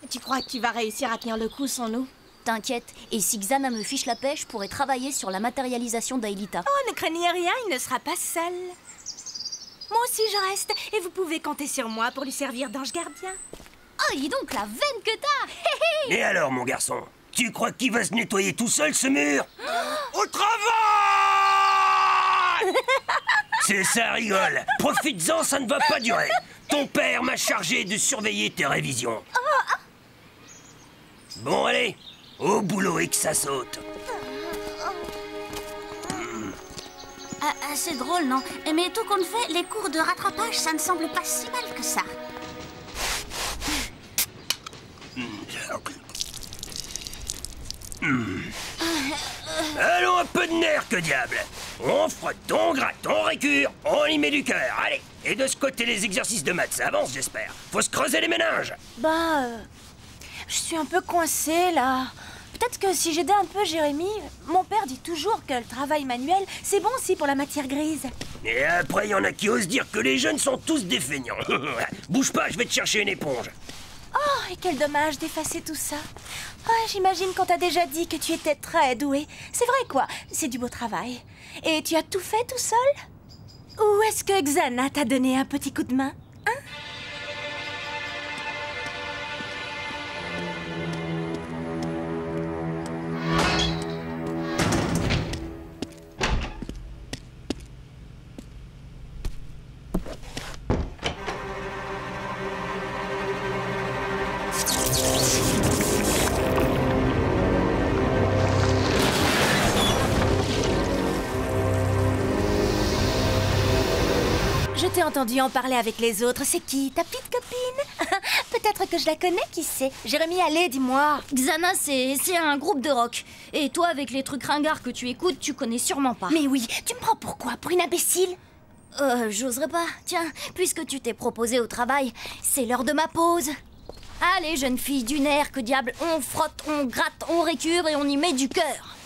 Tu crois que tu vas réussir à tenir le coup sans nous? T'inquiète, et si Xana me fiche la paix, je pourrais travailler sur la matérialisation d'Aelita. Oh, ne craignez rien, il ne sera pas seul. Moi aussi, je reste, et vous pouvez compter sur moi pour lui servir d'ange gardien. Oh, dis donc la veine que t'as. Et alors, mon garçon, tu crois qu'il va se nettoyer tout seul, ce mur? Au travail! C'est ça, rigole. Profites-en, ça ne va pas durer. Ton père m'a chargé de surveiller tes révisions. Bon, allez, au boulot et que ça saute. C'est drôle, non? Mais tout compte fait, les cours de rattrapage, ça ne semble pas si mal que ça. Allons, un peu de nerfs, que diable. On frotte, on gratte, on récure, on y met du cœur, allez. Et de ce côté, les exercices de maths, ça avance, j'espère. Faut se creuser les méninges. Je suis un peu coincée, là. Peut-être que si j'aidais un peu Jérémy, mon père dit toujours que le travail manuel, c'est bon aussi pour la matière grise. Et après, il y en a qui osent dire que les jeunes sont tous des feignants. Bouge pas, je vais te chercher une éponge. Oh, et quel dommage d'effacer tout ça. Oh, j'imagine qu'on t'a déjà dit que tu étais très doué. C'est vrai, quoi. C'est du beau travail. Et tu as tout fait tout seul? Ou est-ce que Xana t'a donné un petit coup de main? Hein? Je t'ai entendu en parler avec les autres. C'est qui? Ta petite copine? Peut-être que je la connais, qui sait? Jérémy, allez, dis-moi. Xana, c'est un groupe de rock. Et toi, avec les trucs ringards que tu écoutes, tu connais sûrement pas. Mais oui, tu me prends pour quoi? Pour une imbécile? J'oserais pas. Tiens, puisque tu t'es proposé au travail, c'est l'heure de ma pause. Allez, jeune fille du nerf, que diable, on frotte, on gratte, on récure et on y met du cœur.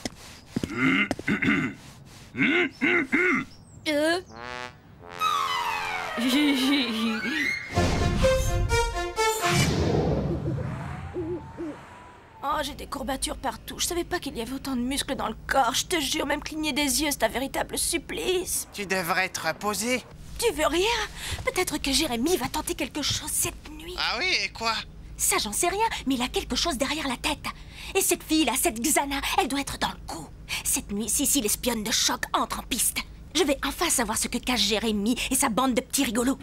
Oh, j'ai des courbatures partout. Je savais pas qu'il y avait autant de muscles dans le corps. Je te jure, même cligner des yeux, c'est un véritable supplice. Tu devrais te reposer. Tu veux rire? Peut-être que Jérémy va tenter quelque chose cette nuit. Ah oui, et quoi? Ça, j'en sais rien, mais il a quelque chose derrière la tête. Et cette fille-là, cette Xana, elle doit être dans le coup. Cette nuit, Cécile, espionne de choc, entre en piste. Je vais enfin savoir ce que cache Jérémy et sa bande de petits rigolos.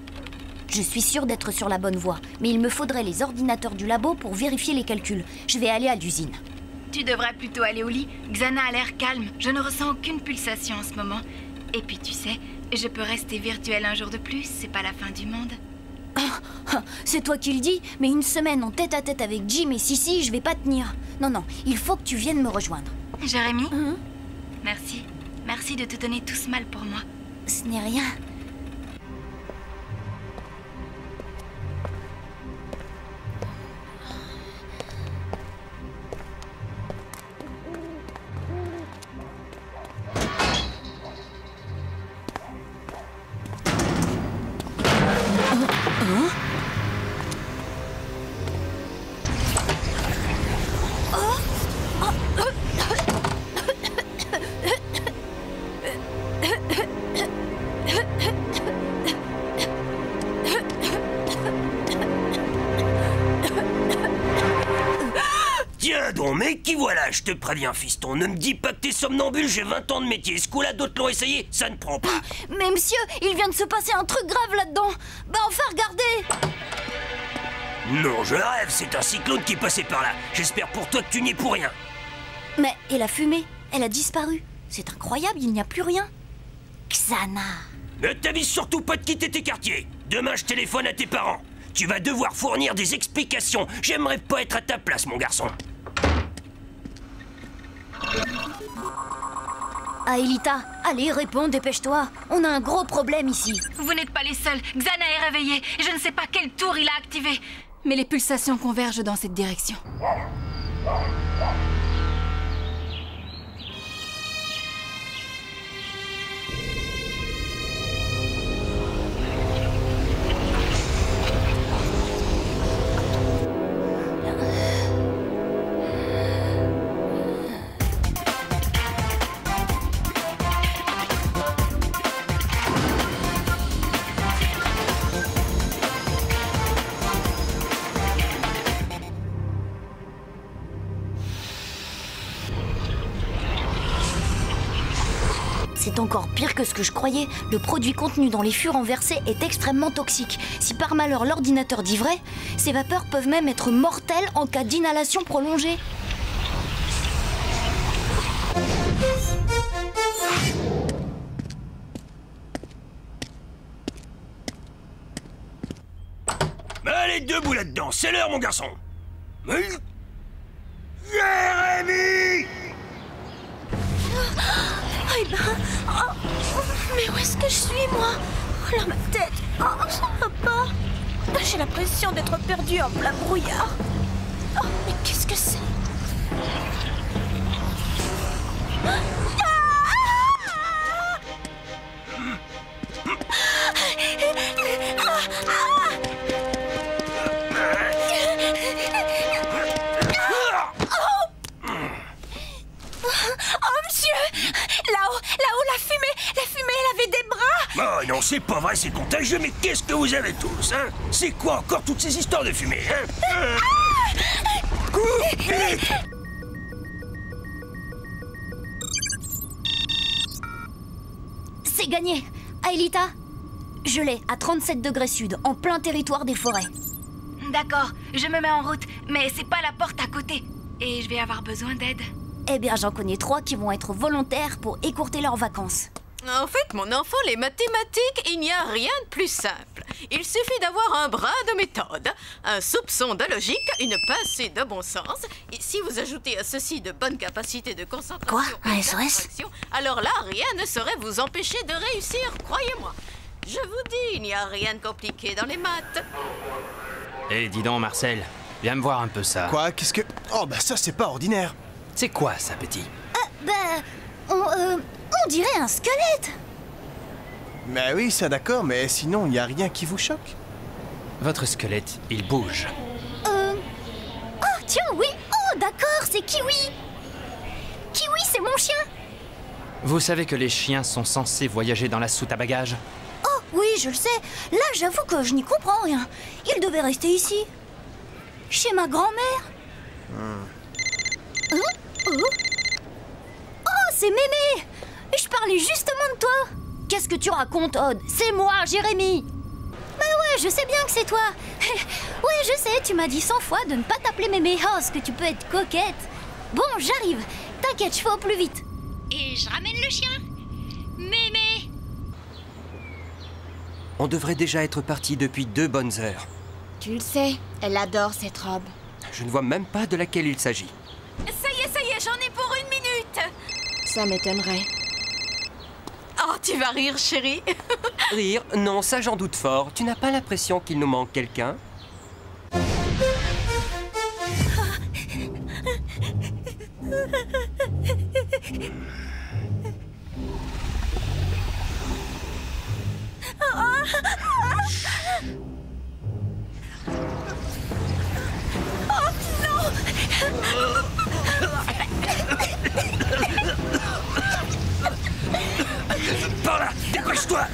Je suis sûre d'être sur la bonne voie, mais il me faudrait les ordinateurs du labo pour vérifier les calculs. Je vais aller à l'usine. Tu devrais plutôt aller au lit. Xana a l'air calme. Je ne ressens aucune pulsation en ce moment. Et puis tu sais, je peux rester virtuelle un jour de plus, c'est pas la fin du monde. C'est toi qui le dis, mais une semaine en tête-à-tête avec Jim et Sissi, je vais pas tenir. Non, non, il faut que tu viennes me rejoindre. Jérémy, merci. Merci de te donner tout ce mal pour moi. Ce n'est rien. Tiens donc, mais qui voilà, je te préviens, fiston, ne me dis pas que t'es somnambule, j'ai 20 ans de métier, ce coup-là, d'autres l'ont essayé, ça ne prend pas. Mais monsieur, il vient de se passer un truc grave là-dedans. Bah enfin, regardez. Non, je rêve, c'est un cyclone qui est passé par là. J'espère pour toi que tu n'y es pour rien. Mais, et la fumée, elle a disparu. C'est incroyable, il n'y a plus rien. Xana. Ne t'avise surtout pas de quitter tes quartiers. Demain, je téléphone à tes parents. Tu vas devoir fournir des explications. J'aimerais pas être à ta place, mon garçon. Aelita, allez, réponds, dépêche-toi. On a un gros problème ici. Vous n'êtes pas les seuls. Xana est réveillée. Je ne sais pas quel tour il a activé. Mais les pulsations convergent dans cette direction. C'est encore pire que ce que je croyais. Le produit contenu dans les fûts renversés est extrêmement toxique. Si par malheur l'ordinateur dit vrai, ces vapeurs peuvent même être mortelles en cas d'inhalation prolongée. Allez, debout là-dedans, c'est l'heure, mon garçon. Jérémy! Eh ben... oh, mais où est-ce que je suis, moi? Oh là, ma tête. Oh, ça va pas. J'ai l'impression d'être perdue en plein brouillard. Oh, mais qu'est-ce que c'est? Là-haut, la fumée, elle avait des bras. Oh non, c'est pas vrai, c'est contagieux, mais qu'est-ce que vous avez tous, hein? C'est quoi encore toutes ces histoires de fumée, hein? Coupe vite! C'est gagné. Aelita, je l'ai à 37 degrés sud, en plein territoire des forêts. D'accord, je me mets en route, mais c'est pas la porte à côté. Et je vais avoir besoin d'aide. Eh bien, j'en connais 3 qui vont être volontaires pour écourter leurs vacances. En fait, mon enfant, les mathématiques, il n'y a rien de plus simple. Il suffit d'avoir un brin de méthode, un soupçon de logique, une pincée de bon sens, et si vous ajoutez à ceci de bonnes capacités de concentration... Quoi? Un SOS? Alors là, rien ne saurait vous empêcher de réussir, croyez-moi. Je vous dis, il n'y a rien de compliqué dans les maths. Eh, dis donc, Marcel, viens me voir un peu ça. Quoi? Qu'est-ce que... Oh, bah ça, c'est pas ordinaire. C'est quoi, ça, petit? On dirait un squelette. Mais oui, ça d'accord, mais sinon, il n'y a rien qui vous choque. Votre squelette, il bouge. Oh, tiens, oui. Oh, d'accord, c'est Kiwi. Kiwi, c'est mon chien. Vous savez que les chiens sont censés voyager dans la soute à bagages? Oh, oui, je le sais. Là, j'avoue que je n'y comprends rien. Il devait rester ici. Chez ma grand-mère. Oh, c'est Mémé. Je parlais justement de toi. Qu'est-ce que tu racontes, Odd? C'est moi, Jérémy. Bah ouais, je sais bien que c'est toi. Ouais, je sais, tu m'as dit 100 fois de ne pas t'appeler Mémé. Oh, ce que tu peux être coquette. Bon, j'arrive. T'inquiète, je fais au plus vite. Et je ramène le chien. Mémé. On devrait déjà être parti depuis 2 bonnes heures. Tu le sais, elle adore cette robe. Je ne vois même pas de laquelle il s'agit. Ça y est, j'en ai pour 1 minute. Ça m'étonnerait. Oh, tu vas rire, chérie. Rire? Non, ça j'en doute fort. Tu n'as pas l'impression qu'il nous manque quelqu'un? Par là, dépêche-toi!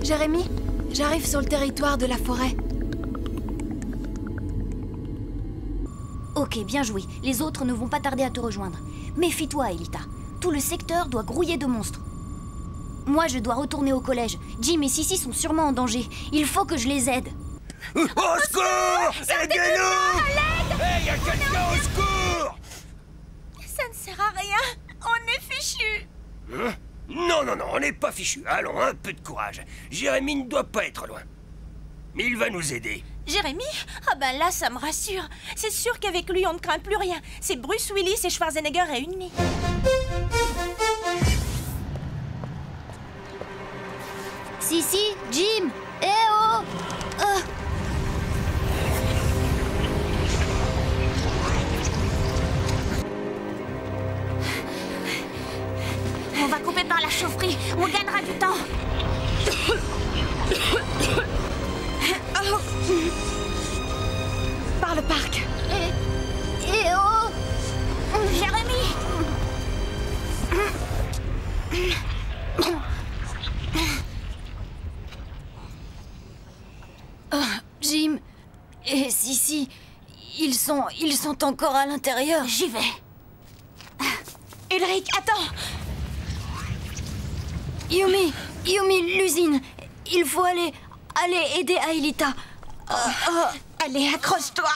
Jérémy, j'arrive sur le territoire de la forêt. Ok, bien joué. Les autres ne vont pas tarder à te rejoindre. Méfie-toi, Elita. Tout le secteur doit grouiller de monstres. Moi, je dois retourner au collège. Jim et Sissi sont sûrement en danger. Il faut que je les aide. Au secours! Aidez-nous! Hey, y a quelqu'un au secours! Ça ne sert à rien. On est fichus. Hein? Non, on n'est pas fichus. Allons, un peu de courage. Jérémy ne doit pas être loin. Mais il va nous aider. Jérémy? Ah ben là, ça me rassure. C'est sûr qu'avec lui, on ne craint plus rien. C'est Bruce Willis et Schwarzenegger réunis. Sissi, Jim, eh oh! On va couper par la chaufferie. On gagnera du temps. Par le parc. Eh oh! Jérémy! Jim et Sissi, ils sont encore à l'intérieur. J'y vais. Ulrich, attends! Yumi, l'usine. Il faut aller aider Aelita. Allez, accroche-toi.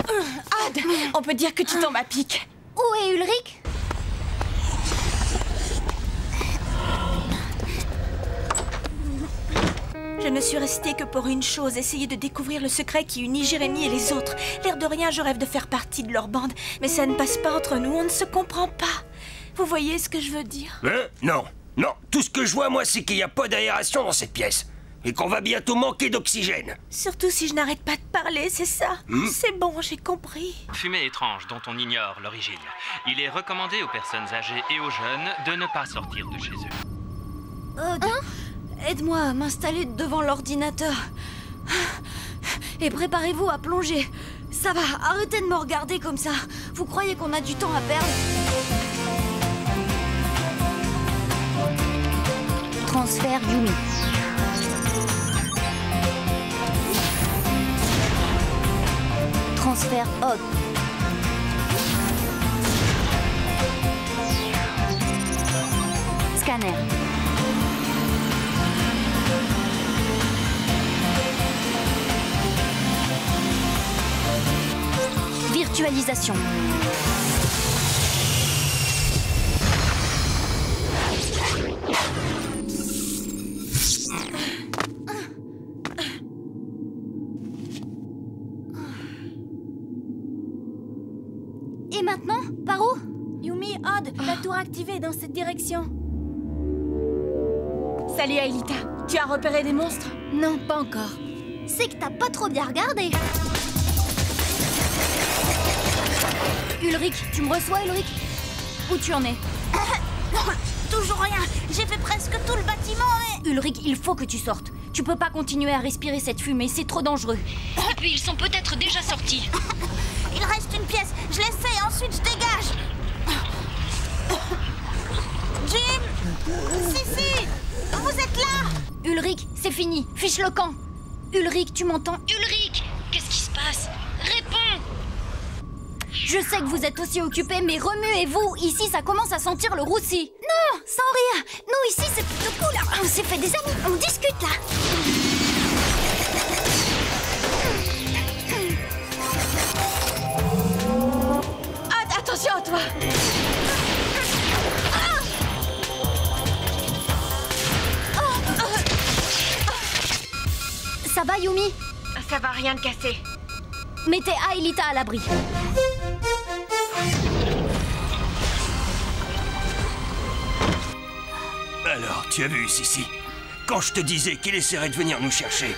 Odd, on peut dire que tu tombes à pic. Où est Ulrich? Je ne suis restée que pour une chose, essayer de découvrir le secret qui unit Jérémy et les autres. L'air de rien, je rêve de faire partie de leur bande, mais ça ne passe pas entre nous, on ne se comprend pas. Vous voyez ce que je veux dire? Non. Tout ce que je vois, moi, c'est qu'il n'y a pas d'aération dans cette pièce. Et qu'on va bientôt manquer d'oxygène. Surtout si je n'arrête pas de parler, c'est ça. C'est bon, j'ai compris. Fumée étrange dont on ignore l'origine. Il est recommandé aux personnes âgées et aux jeunes de ne pas sortir de chez eux. Aide-moi à m'installer devant l'ordinateur. Et préparez-vous à plonger. Ça va, arrêtez de me regarder comme ça. Vous croyez qu'on a du temps à perdre? Transfert Yumi. Transfert Odd. Scanner. Virtualisation. Et maintenant, par où? Yumi, Odd, la tour activée dans cette direction. Salut Aelita, tu as repéré des monstres? Non, pas encore. C'est que t'as pas trop bien regardé. Ulrich, tu me reçois, Ulrich? Où tu en es? Toujours rien. J'ai fait presque tout le bâtiment et... Ulrich, il faut que tu sortes. Tu peux pas continuer à respirer cette fumée, c'est trop dangereux. Et puis ils sont peut-être déjà sortis. Il reste une pièce. Je l'essaie, ensuite je dégage. Jim! Si, vous êtes là! Ulrich, c'est fini. Fiche le camp. Ulrich, tu m'entends? Ulrich, qu'est-ce qui se passe? Réponds! Je sais que vous êtes aussi occupés, mais remuez-vous. Ici, ça commence à sentir le roussi. Non, sans rire. Nous, ici, c'est plutôt cool. On s'est fait des amis. On discute, là. Attention à toi! Ça va, Yumi? Ça va, rien de cassé. Mettez Aelita à l'abri. Alors, tu as vu, Sissi? Quand je te disais qu'il essaierait de venir nous chercher.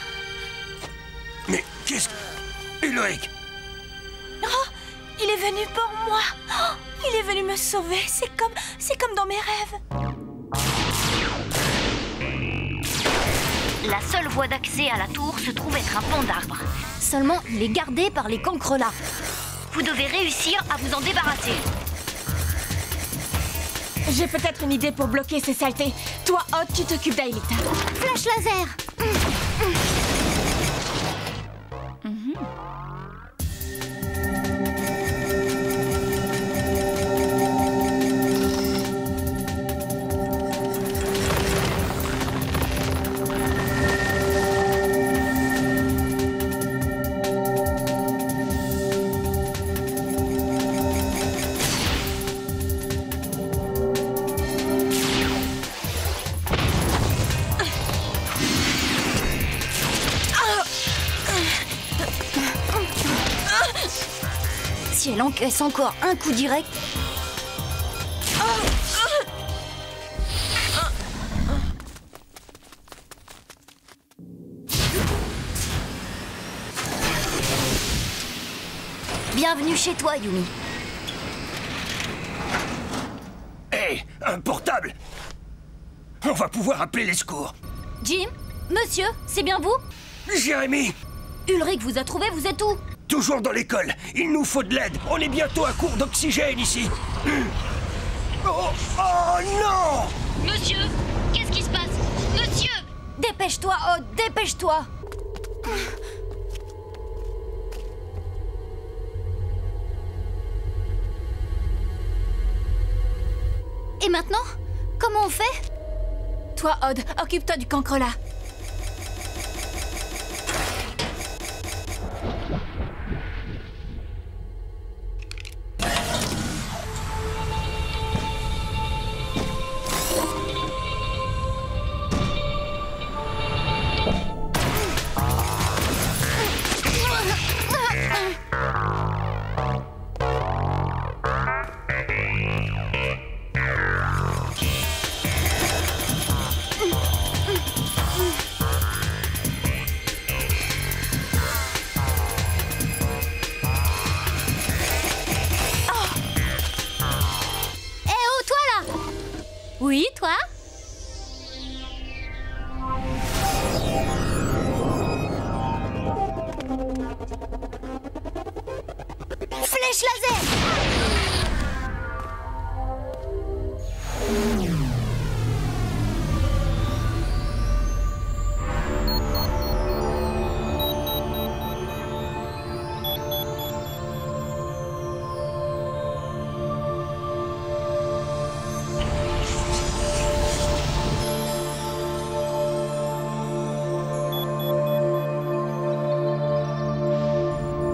Mais qu'est-ce que... Ulrich! Oh, il est venu pour moi. Oh, il est venu me sauver. C'est comme dans mes rêves. La seule voie d'accès à la tour se trouve être un pan d'arbre. Seulement, il est gardé par les cancres là. Vous devez réussir à vous en débarrasser. J'ai peut-être une idée pour bloquer ces saletés. Toi, Odd, tu t'occupes d'Aelita. Flash laser. Si elle encaisse encore un coup direct... Bienvenue chez toi, Yumi. Hé, un portable! On va pouvoir appeler les secours. Jim? Monsieur, c'est bien vous? Jérémy! Ulrich vous a trouvé, vous êtes où? Toujours dans l'école. Il nous faut de l'aide. On est bientôt à court d'oxygène ici. Oh non! Monsieur, qu'est-ce qui se passe? Monsieur! Dépêche-toi, Odd, dépêche-toi! Et maintenant? Comment on fait? Toi, Odd, occupe-toi du cancre là. Oui, toi? Flèche laser!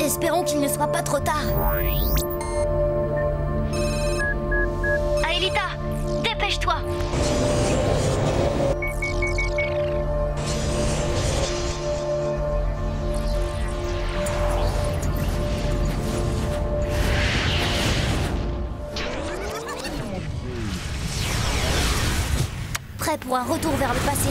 Espérons qu'il ne soit pas trop tard. Aelita, dépêche-toi. pour un retour vers le passé.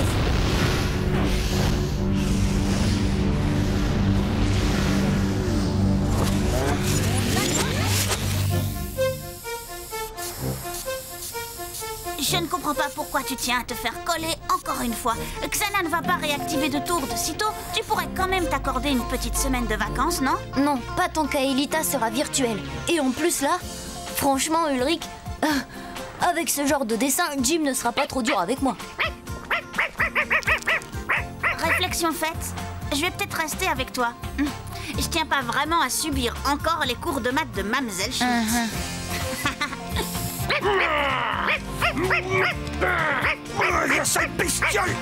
Je ne comprends pas pourquoi tu tiens à te faire coller encore une fois. Xana ne va pas réactiver de tour de sitôt. Tu pourrais quand même t'accorder une petite semaine de vacances, non? Non, pas tant qu'Aelita sera virtuelle. Et en plus là, franchement Ulrich, avec ce genre de dessin, Jim ne sera pas trop dur avec moi. Réflexion faite, je vais peut-être rester avec toi. Je tiens pas vraiment à subir encore les cours de maths de Mademoiselle Schmidt. La sale bestiole!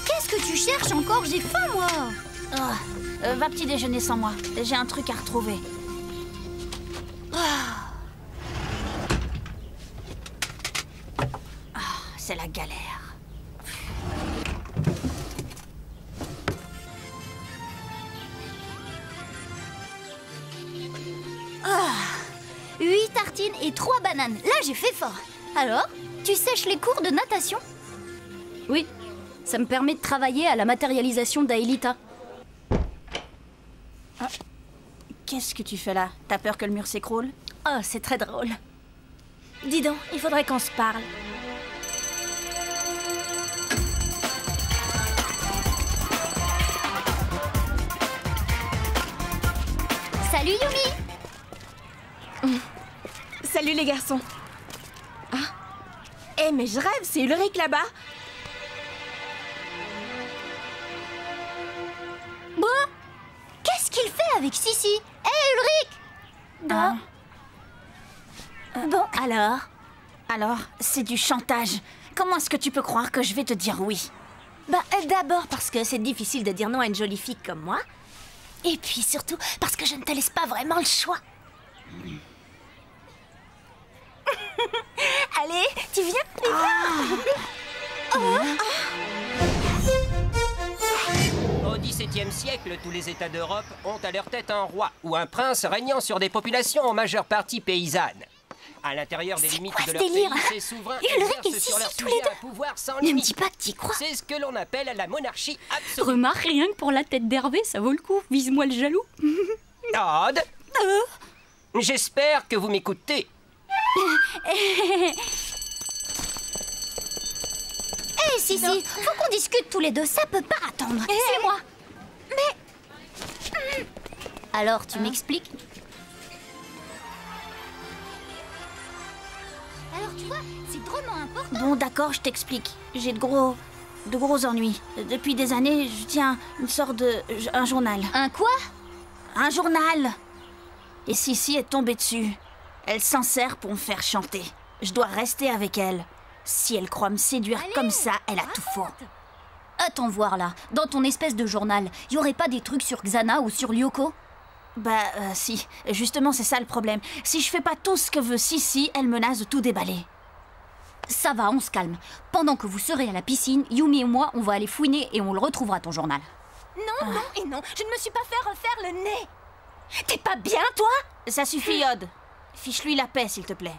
Qu'est-ce que tu cherches encore? J'ai faim, moi. Va petit déjeuner sans moi. J'ai un truc à retrouver. C'est la galère. 8 tartines et 3 bananes. Là, j'ai fait fort. Alors, tu sèches les cours de natation? Oui, ça me permet de travailler à la matérialisation d'Aelita. Qu'est-ce que tu fais là? T'as peur que le mur s'écroule? Oh, c'est très drôle. Dis donc, il faudrait qu'on se parle. Salut Yumi! Salut les garçons. Ah. Eh mais je rêve, c'est Ulrich là-bas. Bon, qu'est-ce qu'il fait avec Sissi? Hé Ulrich! Bon, alors, c'est du chantage. Comment est-ce que tu peux croire que je vais te dire oui? D'abord parce que c'est difficile de dire non à une jolie fille comme moi. Et puis surtout parce que je ne te laisse pas vraiment le choix. Allez, tu viens? Au XVIIe siècle, tous les États d'Europe ont à leur tête un roi ou un prince régnant sur des populations en majeure partie paysannes. À l'intérieur des limites de leur pays, ces souverains exercent sur leur sujet un pouvoir sans limite. Ne me dis pas que t'y crois. C'est ce que l'on appelle la monarchie absolue. Remarque, rien que pour la tête d'Hervé, ça vaut le coup. Vise-moi le jaloux. Todd, j'espère que vous m'écoutez. Hé, Sissi, faut qu'on discute tous les deux, ça peut pas attendre. Suis-moi. Mais... Alors, tu m'expliques? Alors, tu vois, c'est drôlement important. Bon, d'accord, je t'explique. J'ai de gros ennuis. Depuis des années, je tiens une sorte de... un journal. Un quoi? Un journal. Et Sissi est tombée dessus. Elle s'en sert pour me faire chanter. Je dois rester avec elle. Si elle croit me séduire comme ça, elle a tout faux. Attends voir là, dans ton espèce de journal, y aurait pas des trucs sur Xana ou sur Lyoko? Si. Justement, c'est ça le problème. Si je fais pas tout ce que veut Sissi, elle menace de tout déballer. Ça va, on se calme. Pendant que vous serez à la piscine, Yumi et moi, on va aller fouiner et on le retrouvera ton journal. Non, non et non, je ne me suis pas fait refaire le nez. T'es pas bien, toi? Ça suffit, Odd. Fiche-lui la paix, s'il te plaît.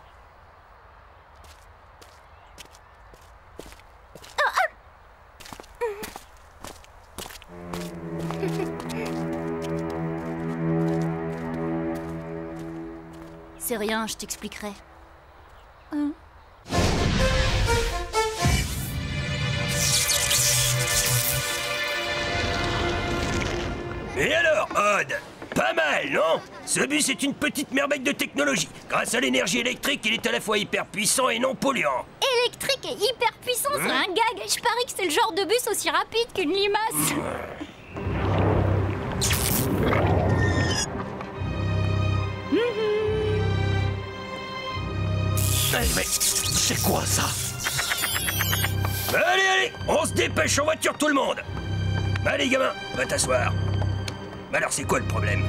C'est rien, je t'expliquerai. Et alors, Odd? Pas mal, non? Ce bus est une petite merveille de technologie. Grâce à l'énergie électrique, il est à la fois hyper puissant et non polluant. Électrique et hyper puissant, c'est un gag. Je parie que c'est le genre de bus aussi rapide qu'une limace. Mais c'est quoi ça? Allez, allez, on se dépêche en voiture tout le monde. Allez gamin, va t'asseoir. Alors c'est quoi le problème?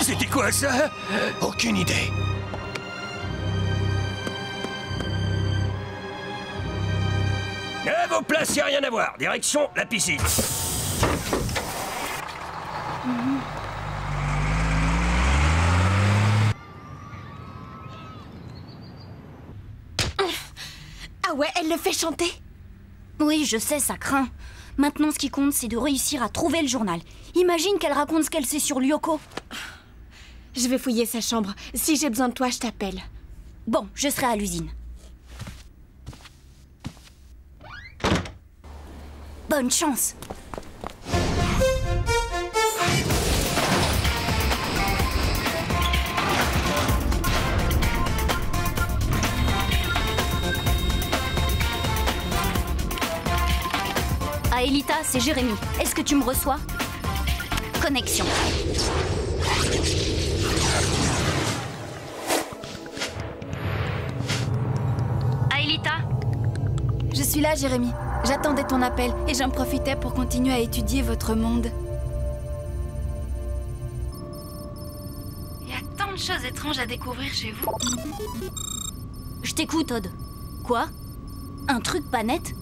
C'était quoi ça? Aucune idée. À vos places, y a rien à voir. Direction la piscine. Ah ouais, elle le fait chanter. Oui, je sais, ça craint. Maintenant, ce qui compte, c'est de réussir à trouver le journal. Imagine qu'elle raconte ce qu'elle sait sur Lyoko. Je vais fouiller sa chambre. Si j'ai besoin de toi, je t'appelle. Bon, je serai à l'usine. Bonne chance. Aelita, c'est Jérémy. Est-ce que tu me reçois? Connexion. Aelita? Je suis là, Jérémy. J'attendais ton appel et j'en profitais pour continuer à étudier votre monde. Il y a tant de choses étranges à découvrir chez vous. Je t'écoute, Odd. Quoi? Un truc pas net?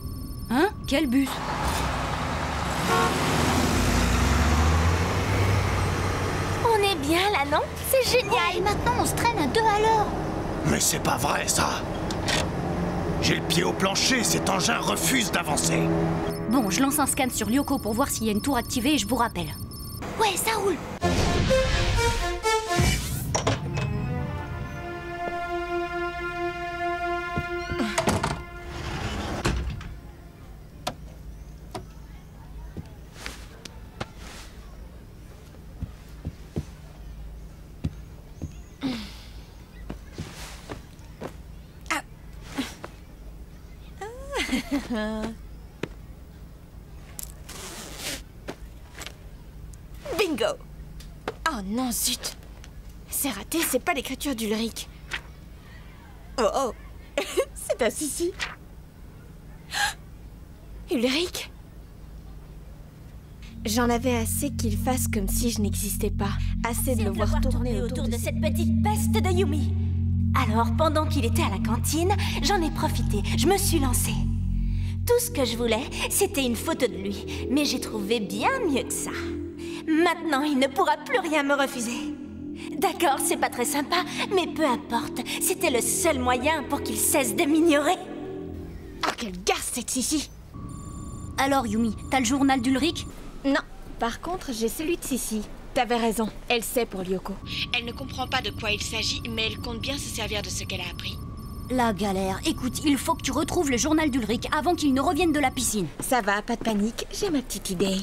Hein? Quel bus? On est bien là, non? C'est génial! Et maintenant, on se traîne à 2 à l'heure. Mais c'est pas vrai, ça! J'ai le pied au plancher, cet engin refuse d'avancer. Bon, je lance un scan sur Lyoko pour voir s'il y a une tour activée et je vous rappelle. Ouais, ça roule! Bingo! Oh non, zut! C'est raté, c'est pas l'écriture d'Ulrich. Oh oh! C'est un Sissi! Ulrich? J'en avais assez qu'il fasse comme si je n'existais pas. Assez de le voir tourner autour de cette petite peste de Yumi. Alors, pendant qu'il était à la cantine, j'en ai profité, je me suis lancée. Tout ce que je voulais, c'était une photo de lui. Mais j'ai trouvé bien mieux que ça. Maintenant, il ne pourra plus rien me refuser. D'accord, c'est pas très sympa, mais peu importe. C'était le seul moyen pour qu'il cesse de m'ignorer. Ah, quelle garce cette Sissi! Alors, Yumi, t'as le journal d'Ulrich? Non, par contre, j'ai celui de Sissi. T'avais raison, elle sait pour Lyoko. Elle ne comprend pas de quoi il s'agit, mais elle compte bien se servir de ce qu'elle a appris. La galère. Écoute, il faut que tu retrouves le journal d'Ulrich avant qu'il ne revienne de la piscine. Ça va, pas de panique, j'ai ma petite idée.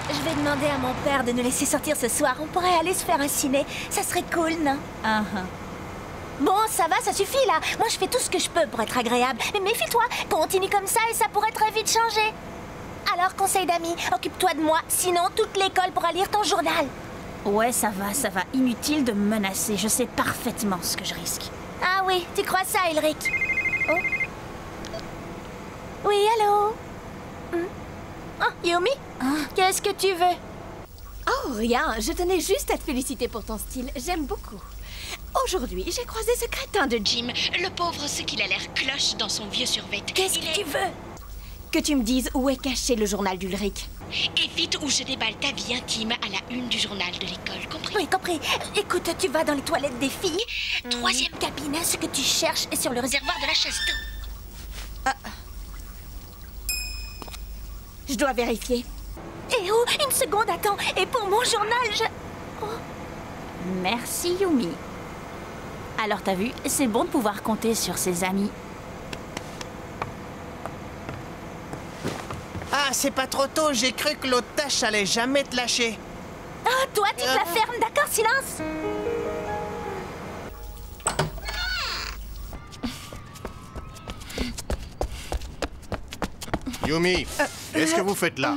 Je vais demander à mon père de nous laisser sortir ce soir. On pourrait aller se faire un ciné. Ça serait cool, non? Bon, ça va, ça suffit là. Moi, je fais tout ce que je peux pour être agréable. Mais méfie-toi, continue comme ça et ça pourrait très vite changer. Alors, conseil d'amis, occupe-toi de moi. Sinon, toute l'école pourra lire ton journal. Ouais, ça va. Inutile de me menacer. Je sais parfaitement ce que je risque. Ah oui, tu crois ça, Ulrich? Oh. Oui, allô? Oh, Yumi? Qu'est-ce que tu veux? Oh, rien, je tenais juste à te féliciter pour ton style. J'aime beaucoup. Aujourd'hui, j'ai croisé ce crétin de Jim. Le pauvre, ce qu'il a l'air cloche dans son vieux survêt. Qu'est-ce que tu veux? Que tu me dises où est caché le journal d'Ulrich. Et vite où je déballe ta vie intime à la une du journal de l'école, compris? Oui, compris. Écoute, tu vas dans les toilettes des filles. 3e cabinet, ce que tu cherches est sur le réservoir de la chasse d'eau. Je dois vérifier. Eh oh, une seconde, attends. Et pour mon journal, je... Oh. Merci, Yumi. Alors, t'as vu, c'est bon de pouvoir compter sur ses amis. Ah, c'est pas trop tôt, j'ai cru que l'autre tâche allait jamais te lâcher. Ah, toi, tu te la fermes, d'accord, silence. Yumi, qu'est-ce que vous faites là?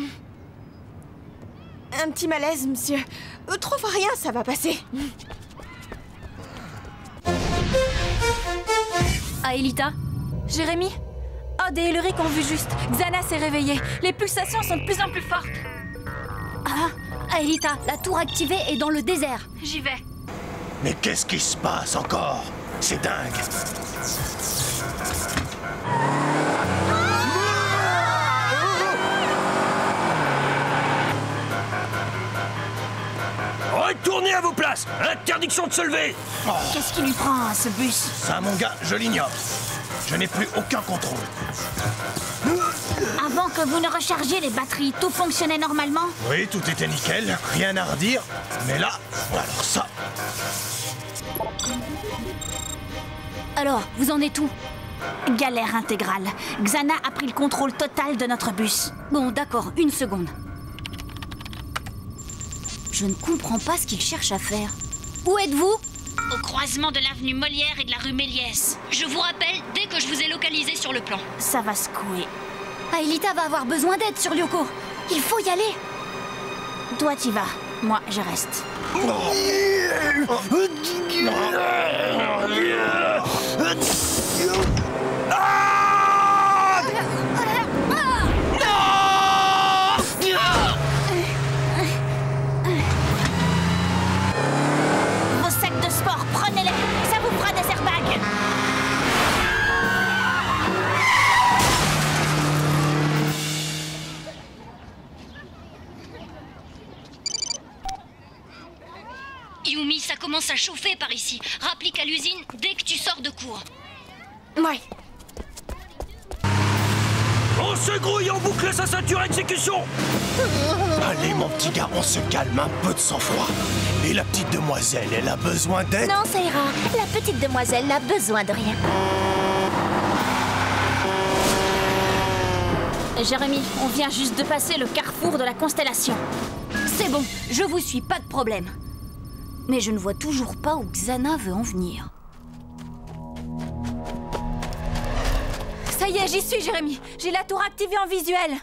Un petit malaise, monsieur. Trouve rien, ça va passer. Aelita? Jérémy? Odd et Ulrich ont vu juste. Xana s'est réveillée. Les pulsations sont de plus en plus fortes. Ah, Aelita, la tour activée est dans le désert. J'y vais. Mais qu'est-ce qui se passe encore? C'est dingue. Retournez place. Interdiction de se lever. Qu'est-ce qui lui prend à ce bus? Ça, mon gars, je l'ignore. Je n'ai plus aucun contrôle. Avant que vous ne rechargiez les batteries, tout fonctionnait normalement? Oui, tout était nickel, rien à redire. Mais là, alors ça... Alors, vous en êtes où? Galère intégrale. Xana a pris le contrôle total de notre bus. Bon, d'accord, une seconde. Je ne comprends pas ce qu'il cherche à faire. Où êtes-vous? Au croisement de l'avenue Molière et de la rue Méliès. Je vous rappelle dès que je vous ai localisé sur le plan. Ça va secouer. Aelita va avoir besoin d'aide sur Lyoko. Il faut y aller. Toi, t'y vas. Moi, je reste. Vos sacs de sport, prenez-les. Ça vous fera des airbags. Yumi, ça commence à chauffer par ici. Rapplique à l'usine dès que tu sors de cours. Ouais. On se grouille, on boucle sa ceinture exécution. Allez, mon petit gars, on se calme, un peu de sang-froid. Et la petite demoiselle, elle a besoin d'aide? Non, ça ira. La petite demoiselle n'a besoin de rien. Jérémy, on vient juste de passer le carrefour de la constellation. C'est bon, je vous suis, pas de problème. Mais je ne vois toujours pas où Xana veut en venir. Ça y est, j'y suis, Jérémy. J'ai la tour activée en visuel.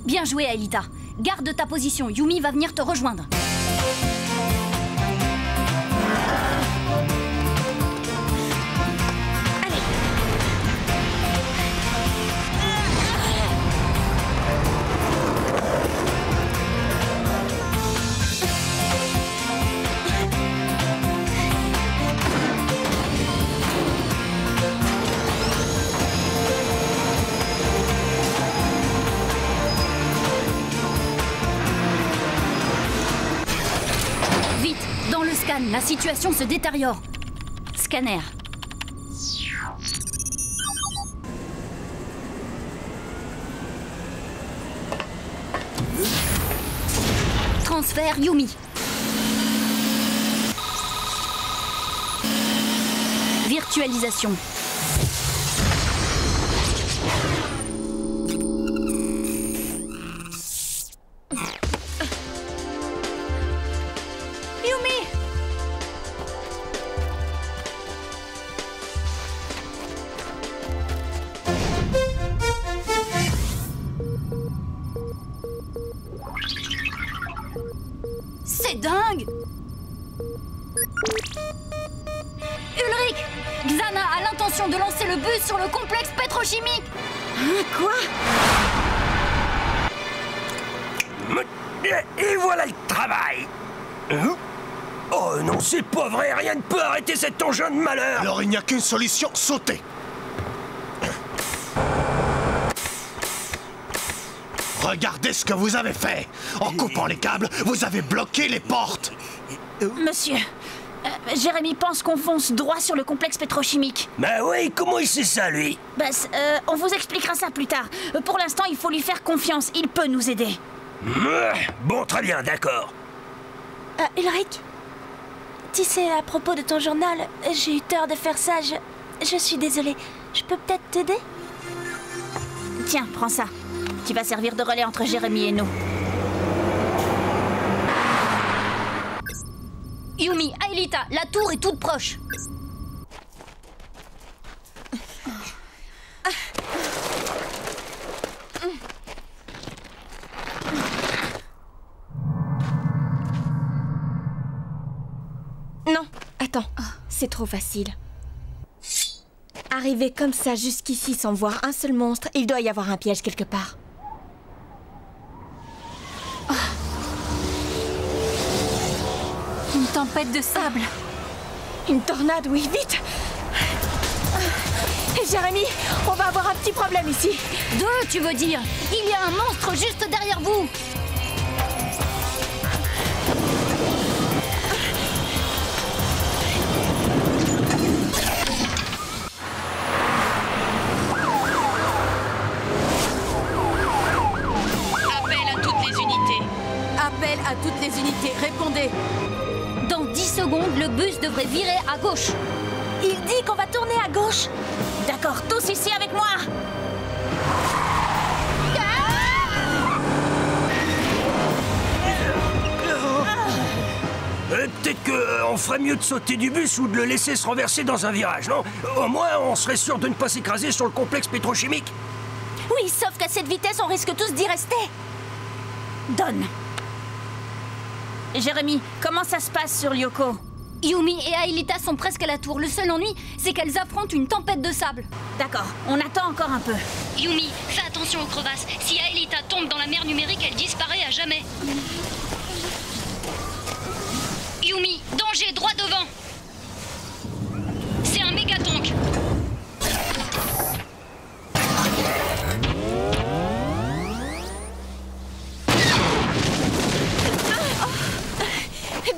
Bien joué, Aelita. Garde ta position, Yumi va venir te rejoindre. La situation se détériore. Scanner. Transfert Yumi. Virtualisation. C'est dingue! Ulrich! Xana a l'intention de lancer le bus sur le complexe pétrochimique! Hein, quoi? Et voilà le travail! Oh non, c'est pas vrai, rien ne peut arrêter cet engin de malheur! Alors il n'y a qu'une solution, sauter! Regardez ce que vous avez fait! En coupant les câbles, vous avez bloqué les portes! Monsieur, Jérémy pense qu'on fonce droit sur le complexe pétrochimique. Bah oui, comment il sait ça, lui? Bah, on vous expliquera ça plus tard. Pour l'instant, il faut lui faire confiance. Il peut nous aider. Bon, très bien, d'accord. Ulrich, tu sais, à propos de ton journal, j'ai eu tort de faire ça. Je suis désolée. Je peux peut-être t'aider? Tiens, prends ça. Qui va servir de relais entre Jérémy et nous. Yumi, Aelita, la tour est toute proche. Non, attends, c'est trop facile. Arriver comme ça jusqu'ici sans voir un seul monstre, il doit y avoir un piège quelque part. Une tempête de sable. Une tornade, oui, vite! Et Jérémy, on va avoir un petit problème ici. Deux, tu veux dire? Il y a un monstre juste derrière vous. Appel à toutes les unités, répondez. Dans 10 secondes, le bus devrait virer à gauche. Il dit qu'on va tourner à gauche. D'accord, tous ici avec moi. Peut-être qu'on ferait mieux de sauter du bus ou de le laisser se renverser dans un virage, non? Au moins, on serait sûr de ne pas s'écraser sur le complexe pétrochimique. Oui, sauf qu'à cette vitesse, on risque tous d'y rester. Donne. Jérémy, comment ça se passe sur Lyoko? Yumi et Aelita sont presque à la tour. Le seul ennui, c'est qu'elles affrontent une tempête de sable. D'accord, on attend encore un peu. Yumi, fais attention aux crevasses. Si Aelita tombe dans la mer numérique, elle disparaît à jamais. Yumi, danger, droit devant. C'est un méga-tonk.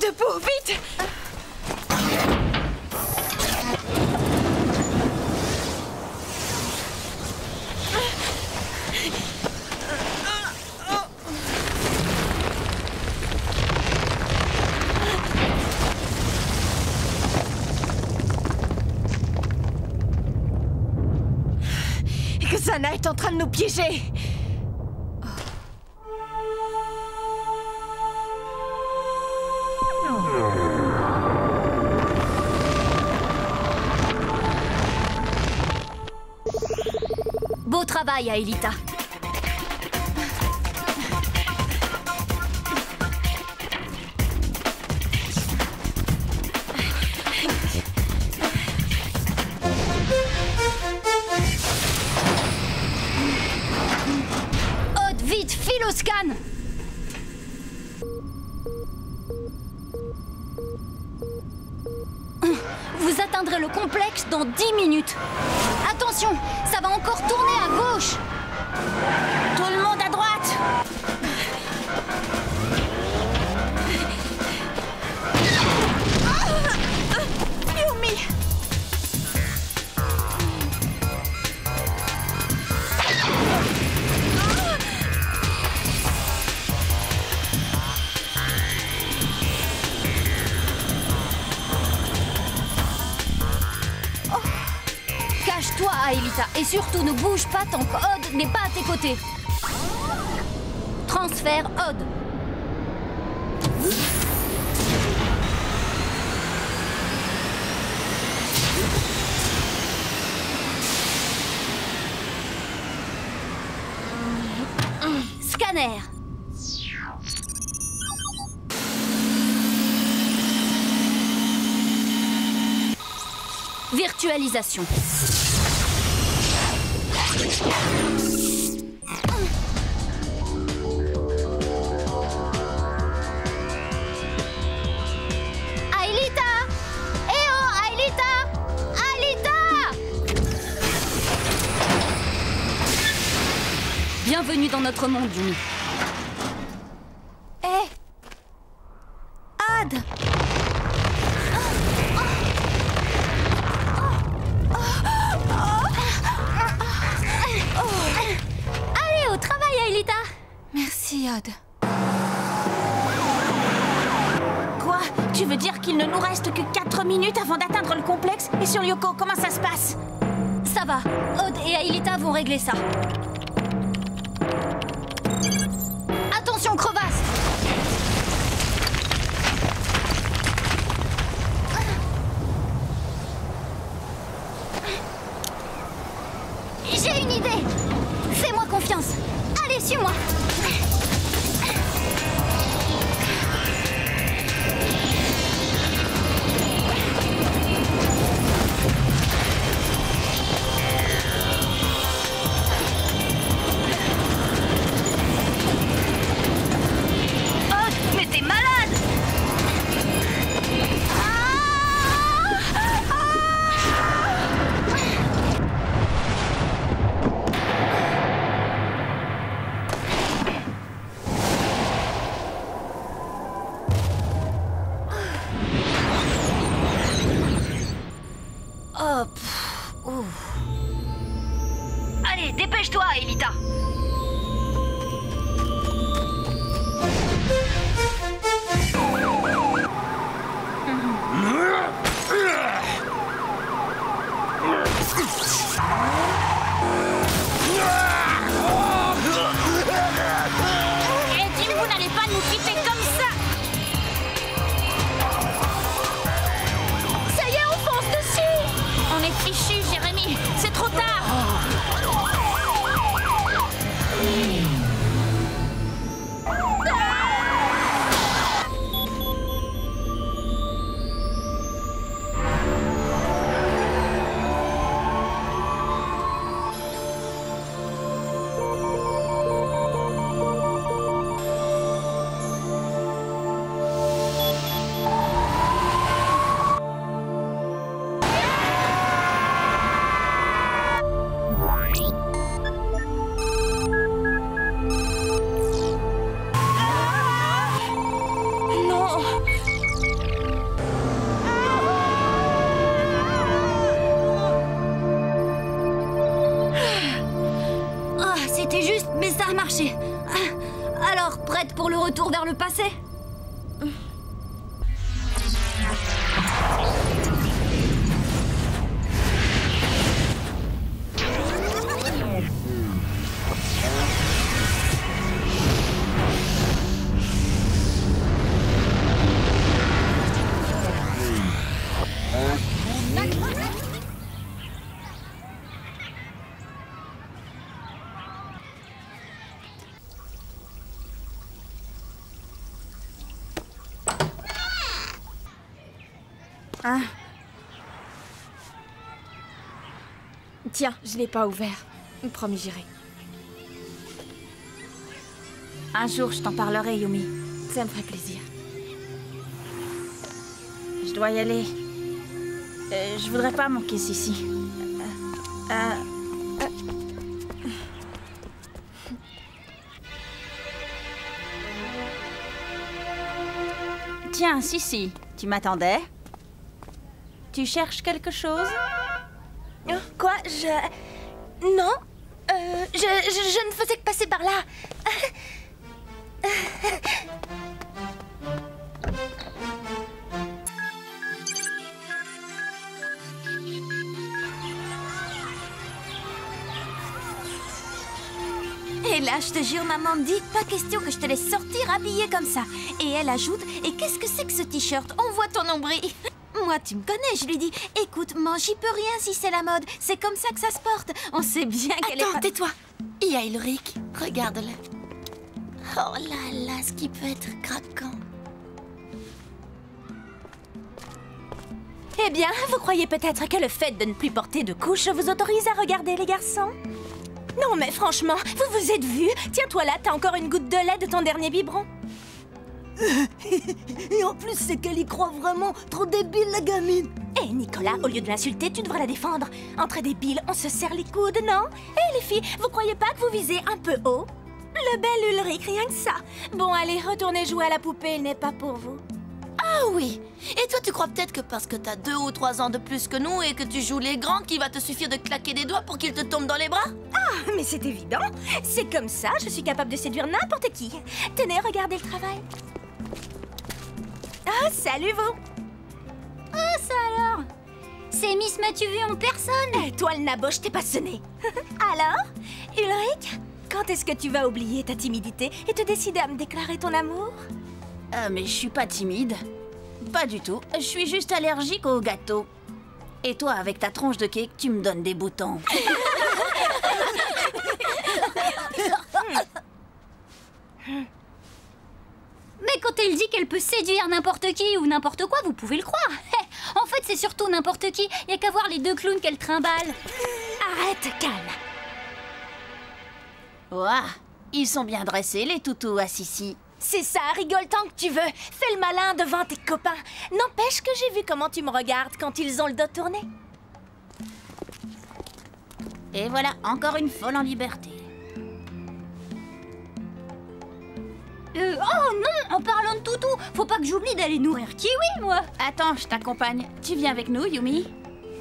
Debout, vite! Xana est en train de nous piéger. Beau travail, Aelita. Odd, vite, file au scan. Vous atteindrez le complexe dans 10 minutes. Attention, ça va encore tourner à gauche. Tout le monde à droite. Yumi! Cache-toi, Aelita, et surtout ne bouge pas tant qu'Odd n'est pas à tes côtés. Transfert Odd. Scanner. Virtualisation. Aelita! Eh oh, Aelita! Aelita! Bienvenue dans notre monde, Yumi. Eh! Odd! Allez, au travail, Aelita! Merci, Odd. Quoi? Tu veux dire qu'il ne nous reste que 4 minutes avant d'atteindre le complexe? Et sur Lyoko, comment ça se passe? Ça va, Odd et Aelita vont régler ça. Attention, crevasse! J'ai une idée! Fais-moi confiance. Allez, suis-moi! Odd, mais t'es malade! Hop. Allez, dépêche-toi, Aelita. nous quitter comme ça. Ça y est, on fonce dessus. On est fichus, Jérémy. C'est trop tard. C'était juste, mais ça a marché. Alors, prête pour le retour vers le passé? Tiens, je l'ai pas ouvert. Promis, j'irai. Un jour, je t'en parlerai, Yumi. Ça me ferait plaisir. Je dois y aller. Je voudrais pas manquer Sissi. Tiens, Sissi, tu m'attendais? Tu cherches quelque chose? Quoi? Non. Je ne faisais que passer par là. Et là, je te jure, maman me dit, pas question que je te laisse sortir habillée comme ça. Et elle ajoute, et qu'est-ce que c'est que ce t-shirt? On voit ton nombril. Moi, tu me connais, je lui dis, écoute, man, j'y peux rien si c'est la mode. C'est comme ça que ça se porte. On sait bien qu'elle est pas... Attends, tais-toi. Il y a Ulrich. Regarde-le. Oh là là, ce qui peut être craquant. Eh bien, vous croyez peut-être que le fait de ne plus porter de couche vous autorise à regarder les garçons? Non, mais franchement, vous vous êtes vus? Tiens-toi là, t'as encore une goutte de lait de ton dernier biberon. Et en plus, c'est qu'elle y croit vraiment. Trop débile, la gamine. Eh, Nicolas, au lieu de l'insulter, tu devrais la défendre. Entre débiles, on se serre les coudes, non? Eh, les filles, vous croyez pas que vous visez un peu haut? Le bel Ulrich, rien que ça. Bon, allez, retournez jouer à la poupée, il n'est pas pour vous. Ah oui. Et toi, tu crois peut-être que parce que t'as 2 ou 3 ans de plus que nous et que tu joues les grands, qu'il va te suffire de claquer des doigts pour qu'ils te tombent dans les bras? Ah, mais c'est évident. C'est comme ça, je suis capable de séduire n'importe qui. Tenez, regardez le travail. Ah, salut vous. Oh, ça alors? C'est Miss M'as-tu vu en personne? Eh, toi, le nabo, je t'ai pas sonné. Alors, Ulrich, quand est-ce que tu vas oublier ta timidité et te décider à me déclarer ton amour? Mais je suis pas timide. Pas du tout. Je suis juste allergique aux gâteaux. Et toi, avec ta tronche de cake, tu me donnes des boutons. Mais quand elle dit qu'elle peut séduire n'importe qui ou n'importe quoi, vous pouvez le croire. En fait, c'est surtout n'importe qui. Y a qu'à voir les 2 clowns qu'elle trimballe. Arrête, calme. Ouah, ils sont bien dressés, les toutous à Sissi. C'est ça, rigole tant que tu veux. Fais le malin devant tes copains. N'empêche que j'ai vu comment tu me regardes quand ils ont le dos tourné. Et voilà, encore une folle en liberté. Oh non, en parlant de toutou, faut pas que j'oublie d'aller nourrir Kiwi, moi. Attends, je t'accompagne. Tu viens avec nous, Yumi?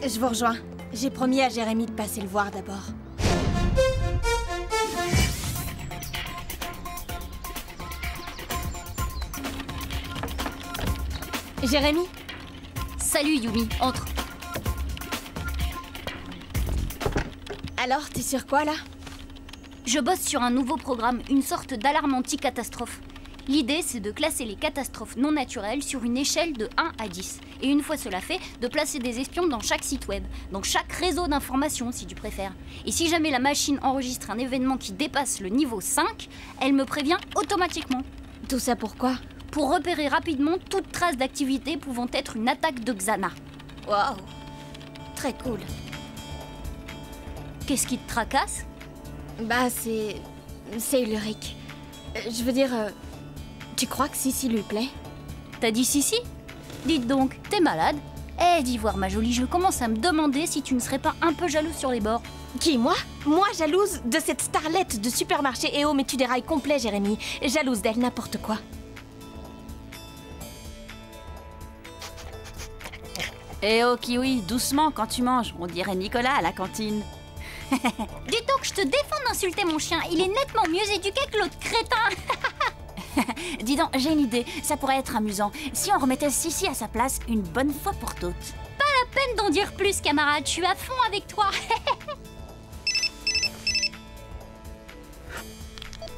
Je vous rejoins. J'ai promis à Jérémy de passer le voir d'abord. Jérémy? Salut, Yumi. Entre. Alors, t'es sur quoi, là? Je bosse sur un nouveau programme, une sorte d'alarme anti-catastrophe. L'idée, c'est de classer les catastrophes non naturelles sur une échelle de 1 à 10. Et une fois cela fait, de placer des espions dans chaque site web, dans chaque réseau d'information si tu préfères. Et si jamais la machine enregistre un événement qui dépasse le niveau 5, elle me prévient automatiquement. Tout ça pourquoi? Pour repérer rapidement toute trace d'activité pouvant être une attaque de Xana. Waouh, très cool. Qu'est-ce qui te tracasse? Bah c'est Ulrich. Je veux dire, tu crois que Sissi lui plaît? T'as dit Sissi? Dites donc, t'es malade? Eh, d'Ivoire, ma jolie, je commence à me demander si tu ne serais pas un peu jalouse sur les bords. Qui, moi? Moi, jalouse de cette starlette de supermarché EO, mais tu dérailles complet, Jérémy. Jalouse d'elle, n'importe quoi. Eh oh, Kiwi, doucement quand tu manges. On dirait Nicolas à la cantine. Dis donc, je te défends d'insulter mon chien. Il est nettement mieux éduqué que l'autre crétin. Dis donc, j'ai une idée. Ça pourrait être amusant. Si on remettait Sissi à sa place une bonne fois pour toutes. Pas la peine d'en dire plus, camarade. Je suis à fond avec toi.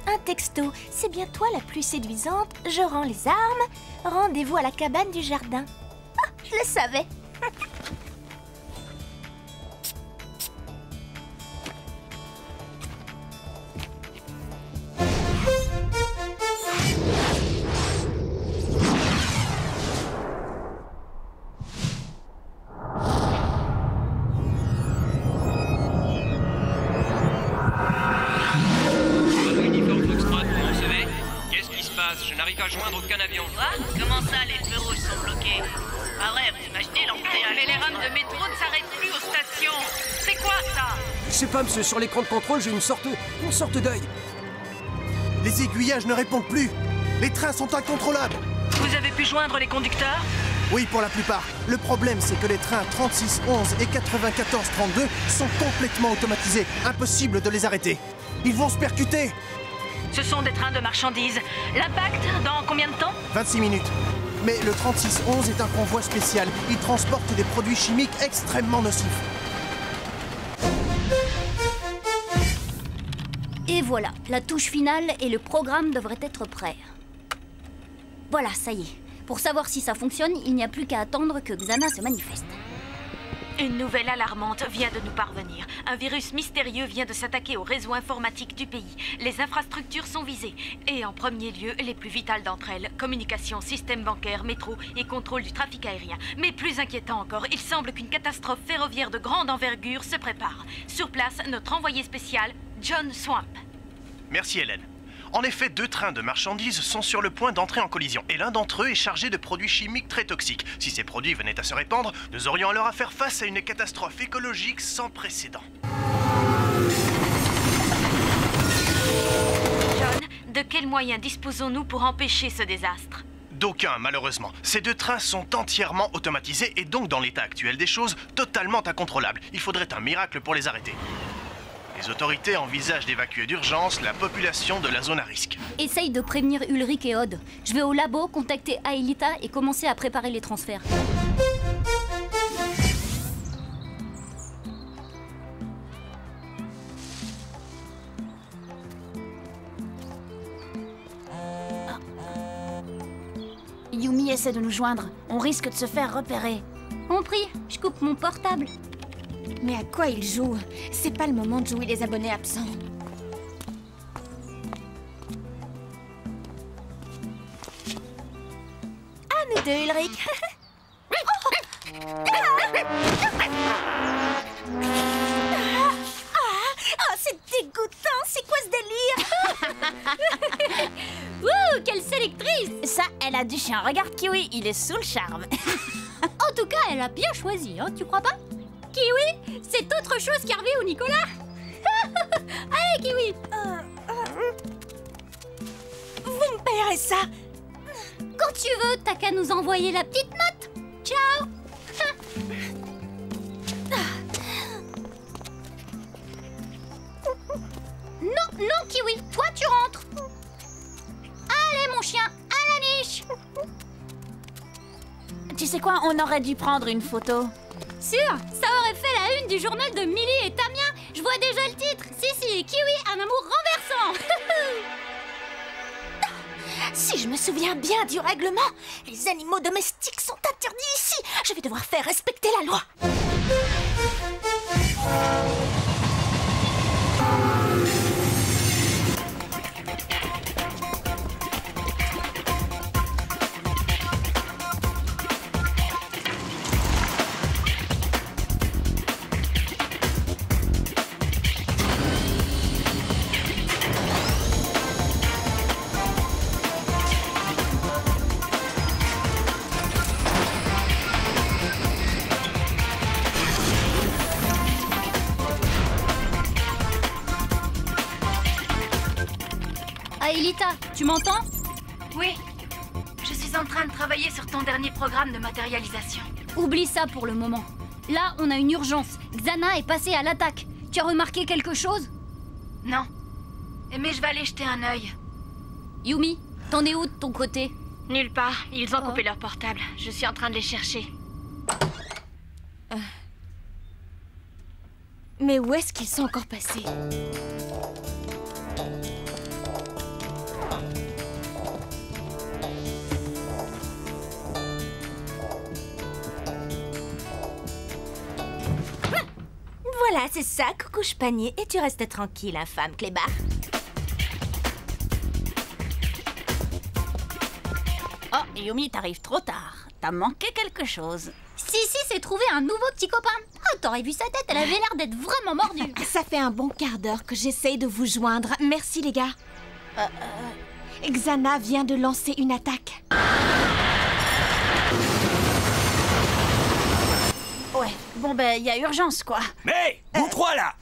Un texto. C'est bien toi la plus séduisante. Je rends les armes. Rendez-vous à la cabane du jardin. Ah, je le savais. Je n'arrive pas à joindre aucun avion. Quoi? Comment ça, les feux rouges sont bloqués? Ah ouais, vous imaginez l'embouteillage? Mais les rames de métro ne s'arrêtent plus aux stations. C'est quoi ça? Je sais pas, monsieur, sur l'écran de contrôle, j'ai une sorte d'œil. Les aiguillages ne répondent plus. Les trains sont incontrôlables. Vous avez pu joindre les conducteurs? Oui, pour la plupart. Le problème, c'est que les trains 3611 et 9432 sont complètement automatisés. Impossible de les arrêter. Ils vont se percuter. Ce sont des trains de marchandises. L'impact, dans combien de temps? 26 minutes. Mais le 3611 est un convoi spécial. Il transporte des produits chimiques extrêmement nocifs. Et voilà, la touche finale et le programme devraient être prêts. Voilà, ça y est. Pour savoir si ça fonctionne, il n'y a plus qu'à attendre que Xana se manifeste. Une nouvelle alarmante vient de nous parvenir. Un virus mystérieux vient de s'attaquer au réseau informatique du pays. Les infrastructures sont visées. Et en premier lieu, les plus vitales d'entre elles, communication, système bancaire, métro et contrôle du trafic aérien. Mais plus inquiétant encore, il semble qu'une catastrophe ferroviaire de grande envergure se prépare. Sur place, notre envoyé spécial, John Swamp. Merci Hélène. En effet, 2 trains de marchandises sont sur le point d'entrer en collision et l'un d'entre eux est chargé de produits chimiques très toxiques. Si ces produits venaient à se répandre, nous aurions alors à faire face à une catastrophe écologique sans précédent. John, de quels moyens disposons-nous pour empêcher ce désastre? D'aucun, malheureusement. Ces 2 trains sont entièrement automatisés et donc, dans l'état actuel des choses, totalement incontrôlables. Il faudrait un miracle pour les arrêter. Les autorités envisagent d'évacuer d'urgence la population de la zone à risque. Essaye de prévenir Ulrich et Odd. Je vais au labo contacter Aelita et commencer à préparer les transferts. Yumi essaie de nous joindre. On risque de se faire repérer. On prie, je coupe mon portable. Mais à quoi il joue? C'est pas le moment de jouer les abonnés absents. À nous deux, Ulrich. Oh, c'est dégoûtant. C'est quoi ce délire? Ouh, quelle sélectrice! Ça, elle a du chien. Regarde Kiwi, il est sous le charme. En tout cas, elle a bien choisi, hein, tu crois pas? Kiwi, c'est autre chose qu'Hervé ou Nicolas. Allez, Kiwi. Vous me payerez ça. Quand tu veux, t'as qu'à nous envoyer la petite note. Ciao. Non, non, Kiwi, toi tu rentres. Allez, mon chien, à la niche. Tu sais quoi, on aurait dû prendre une photo. Sûr, ça aurait fait la une du journal de Millie et Tamien. Je vois déjà le titre. Sissi et Kiwi, un amour renversant. Si je me souviens bien du règlement, les animaux domestiques sont interdits ici. Je vais devoir faire respecter la loi. Aelita, tu m'entends? Oui. Je suis en train de travailler sur ton dernier programme de matérialisation. Oublie ça pour le moment. Là, on a une urgence. Xana est passée à l'attaque. Tu as remarqué quelque chose? Non. Mais je vais aller jeter un œil. Yumi, t'en es où de ton côté? Nulle part. Ils ont coupé leur portable. Je suis en train de les chercher. Mais où est-ce qu'ils sont encore passés? Voilà, c'est ça, coucouche panier. Et tu restes tranquille, infâme clébard. Oh, Yumi, t'arrives trop tard. T'as manqué quelque chose. Si, c'est trouvé un nouveau petit copain. Oh, t'aurais vu sa tête, elle avait l'air d'être vraiment mordue. Ça fait un bon quart d'heure que j'essaye de vous joindre. Merci, les gars. Xana vient de lancer une attaque. Ouais, bon ben, il y a urgence, quoi. Mais, vous trois, là!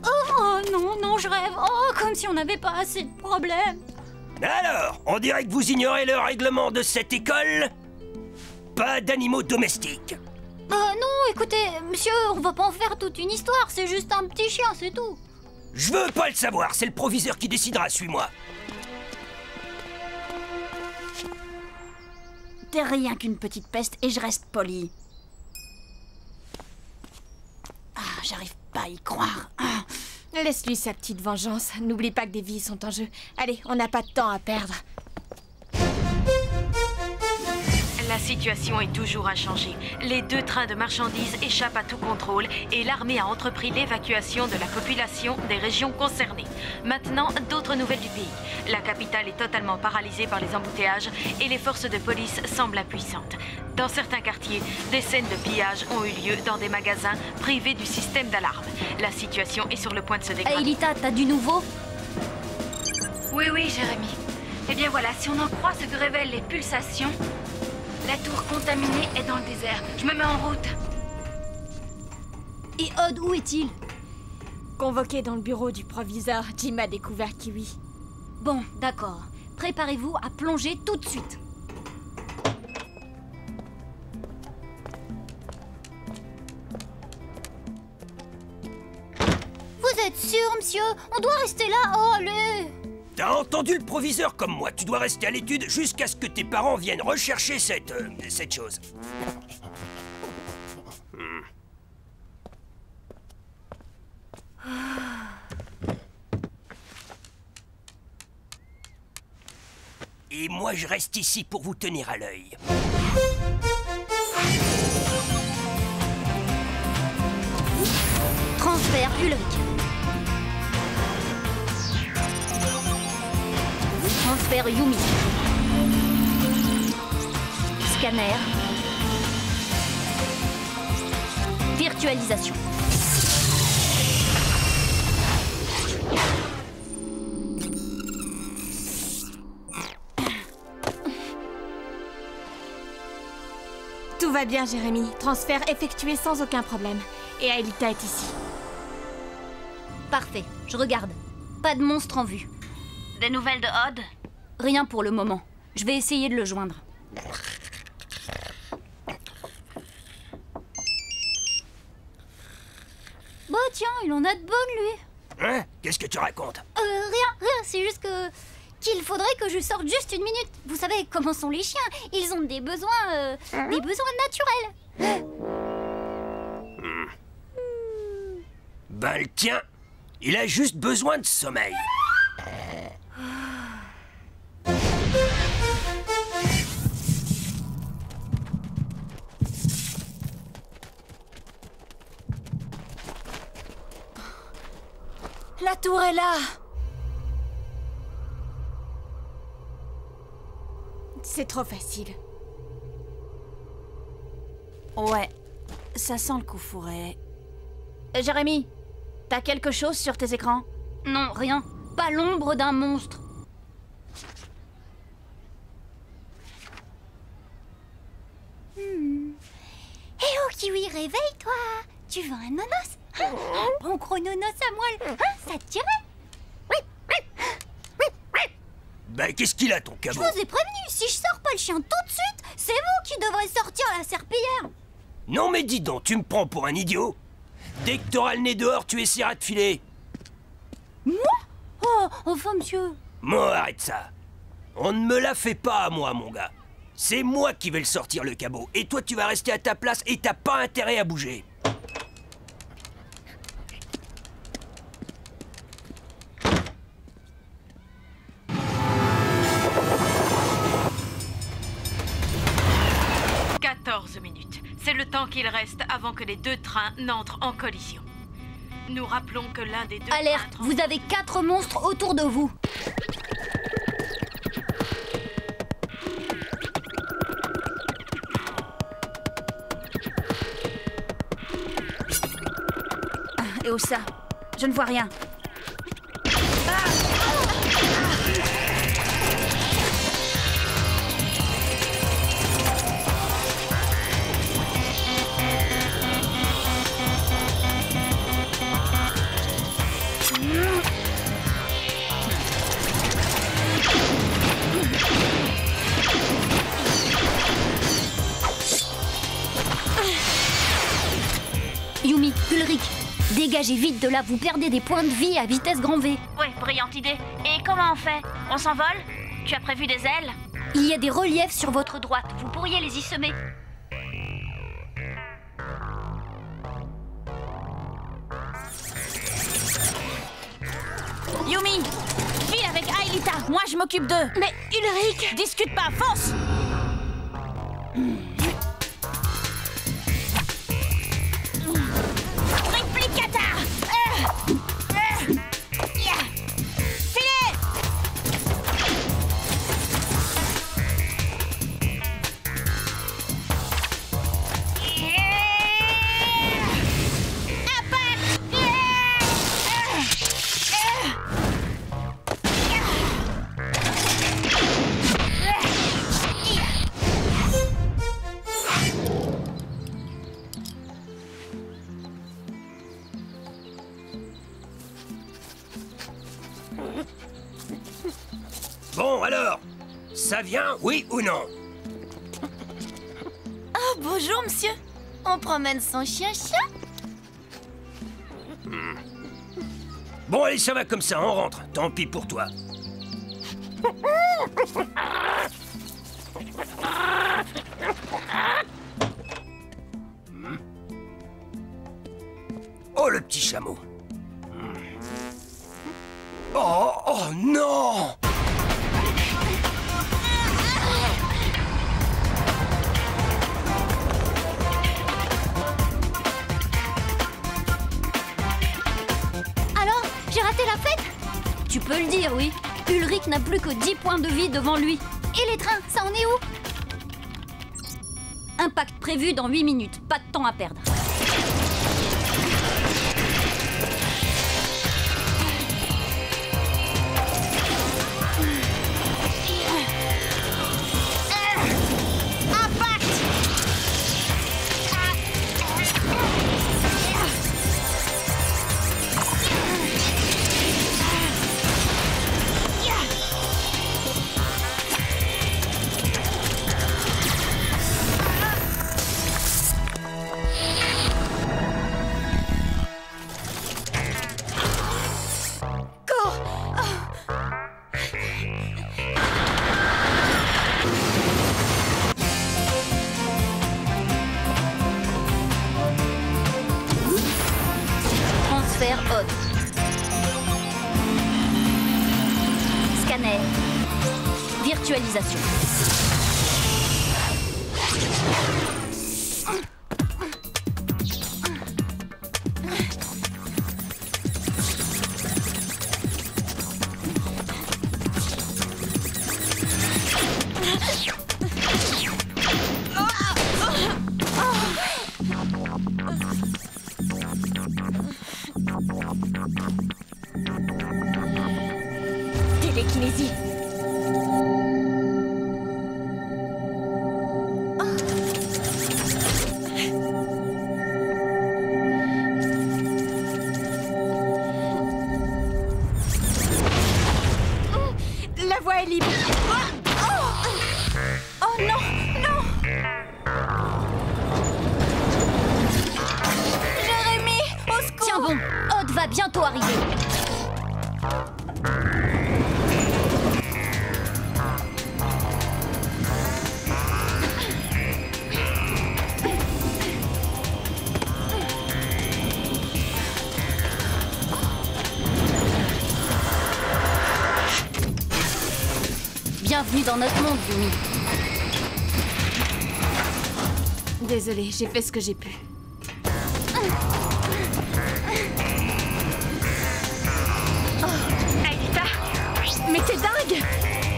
Oh non, je rêve. Oh, comme si on n'avait pas assez de problèmes. Alors, on dirait que vous ignorez le règlement de cette école? Pas d'animaux domestiques. Non, écoutez, monsieur, on va pas en faire toute une histoire. C'est juste un petit chien, c'est tout. Je veux pas le savoir, c'est le proviseur qui décidera, suis-moi. T'es rien qu'une petite peste et je reste poli. Ah, j'arrive pas à y croire. Ah. Laisse-lui sa petite vengeance. N'oublie pas que des vies sont en jeu. Allez, on n'a pas de temps à perdre. La situation est toujours inchangée. Les 2 trains de marchandises échappent à tout contrôle et l'armée a entrepris l'évacuation de la population des régions concernées. Maintenant, d'autres nouvelles du pays. La capitale est totalement paralysée par les embouteillages et les forces de police semblent impuissantes. Dans certains quartiers, des scènes de pillage ont eu lieu dans des magasins privés du système d'alarme. La situation est sur le point de se dégrader. Aelita, t'as du nouveau? Oui, Jérémy. Eh bien voilà, si on en croit ce que révèlent les pulsations, la tour contaminée est dans le désert. Je me mets en route. Et Odd, où est-il? Convoqué dans le bureau du proviseur, Jim a découvert Kiwi. Bon, d'accord. Préparez-vous à plonger tout de suite. Vous êtes sûr, monsieur? On doit rester là? Oh, allez! T'as entendu le proviseur comme moi. Tu dois rester à l'étude jusqu'à ce que tes parents viennent rechercher cette chose. Et moi, je reste ici pour vous tenir à l'œil. Transfert Ulrich. Transfert Yumi. Scanner. Virtualisation. Tout va bien, Jérémy. Transfert effectué sans aucun problème. Et Aelita est ici. Parfait, je regarde. Pas de monstre en vue. Des nouvelles de Odd? Rien pour le moment. Je vais essayer de le joindre. Bah tiens, il en a de bonnes, lui. Hein? Qu'est-ce que tu racontes? Rien, c'est juste qu'il faudrait que je sorte juste une minute. Vous savez comment sont les chiens? Ils ont des besoins naturels. Ben le tien, il a juste besoin de sommeil. La tour est là. C'est trop facile. Ouais, ça sent le coup fourré. Jérémy, t'as quelque chose sur tes écrans? Non, rien. Pas l'ombre d'un monstre. Eh oh, Kiwi, réveille-toi. Tu veux un nonos? Un bon gros nonos à moelle. Ça te dirait? Bah, qu'est-ce qu'il a, ton Je cabot? vous ai prévenu, si je sors pas le chien tout de suite, c'est vous qui devrez sortir la serpillière. Non, mais dis donc, tu me prends pour un idiot? Dès que t'auras le nez dehors, tu essaieras de filer. Moi? Oh, enfin, monsieur. Moi, arrête ça. On ne me la fait pas à moi, mon gars. C'est moi qui vais le sortir, le cabot. Et toi, tu vas rester à ta place et t'as pas intérêt à bouger. C'est le temps qu'il reste avant que les deux trains n'entrent en collision. Nous rappelons que l'un des deux... Alerte, vous avez 4 monstres autour de vous. Et où ça? Je ne vois rien. Yumi, Ulrich, dégagez vite de là, vous perdez des points de vie à vitesse grand V. Ouais, brillante idée. Et comment on fait? On s'envole? Tu as prévu des ailes? Il y a des reliefs sur votre droite, vous pourriez les y semer. Yumi, file avec Aelita, moi je m'occupe d'eux. Mais Ulrich, discute pas, fonce. Triplicata. Filez. Bon, alors, ça vient, oui ou non? Oh, bonjour, monsieur. On promène son chien-chien? Bon, allez, ça va comme ça, on rentre. Tant pis pour toi. Oh, le petit chameau. Oh, oh non! Alors, j'ai raté la fête? Tu peux le dire, oui. Ulrich n'a plus que 10 points de vie devant lui. Et les trains, ça en est où? Impact prévu dans 8 minutes, pas de temps à perdre. Transfert haute. Scanner. Virtualisation. Télékinésie. La voie est libre. Oh non, non. Jérémy, au secours! Tiens bon, Odd va bientôt arriver. Bienvenue dans notre monde, Yumi. Désolée, j'ai fait ce que j'ai pu. Aelita! Mais t'es dingue!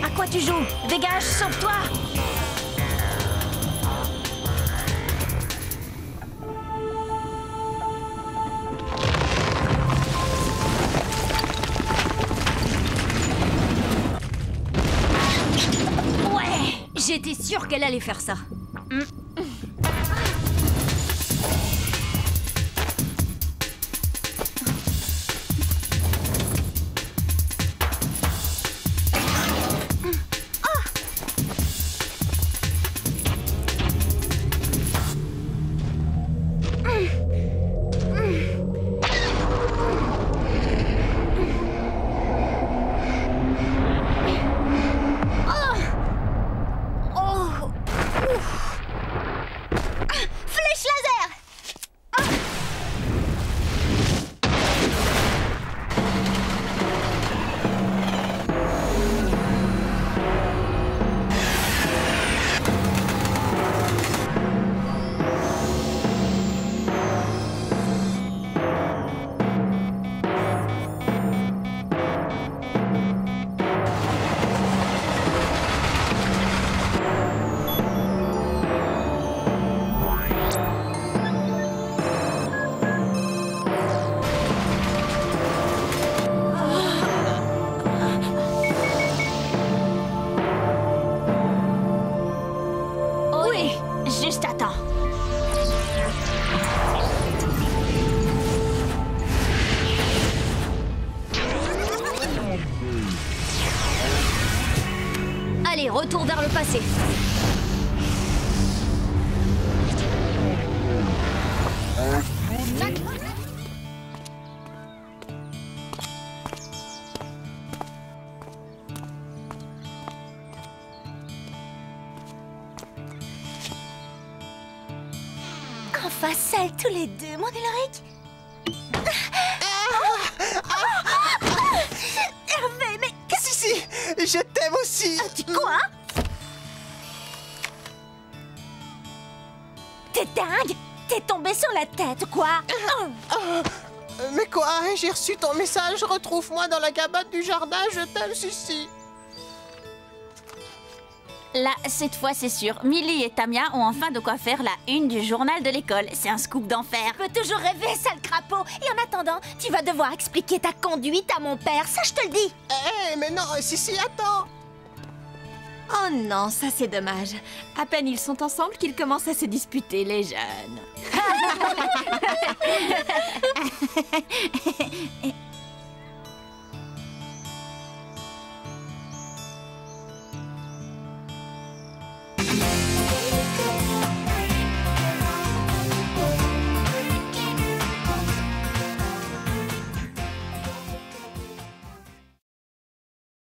À quoi tu joues? Dégage, sauve-toi! Ouais! J'étais sûre qu'elle allait faire ça. Flèche laser! Oui, juste à temps. Allez, retour vers le passé. Enfin seuls tous les deux, mon Ulrich. Hervé, mais... Si, je t'aime aussi. Quoi? T'es dingue? T'es tombé sur la tête, quoi? Mais quoi? J'ai reçu ton message. Retrouve-moi dans la cabane du jardin. Je t'aime, Sissi. Là, cette fois, c'est sûr. Millie et Tamia ont enfin de quoi faire la une du journal de l'école. C'est un scoop d'enfer. Tu peux toujours rêver, sale crapaud. Et en attendant, tu vas devoir expliquer ta conduite à mon père, ça je te le dis. Mais non, Sissi, attends. Oh non, ça c'est dommage. À peine ils sont ensemble qu'ils commencent à se disputer, les jeunes.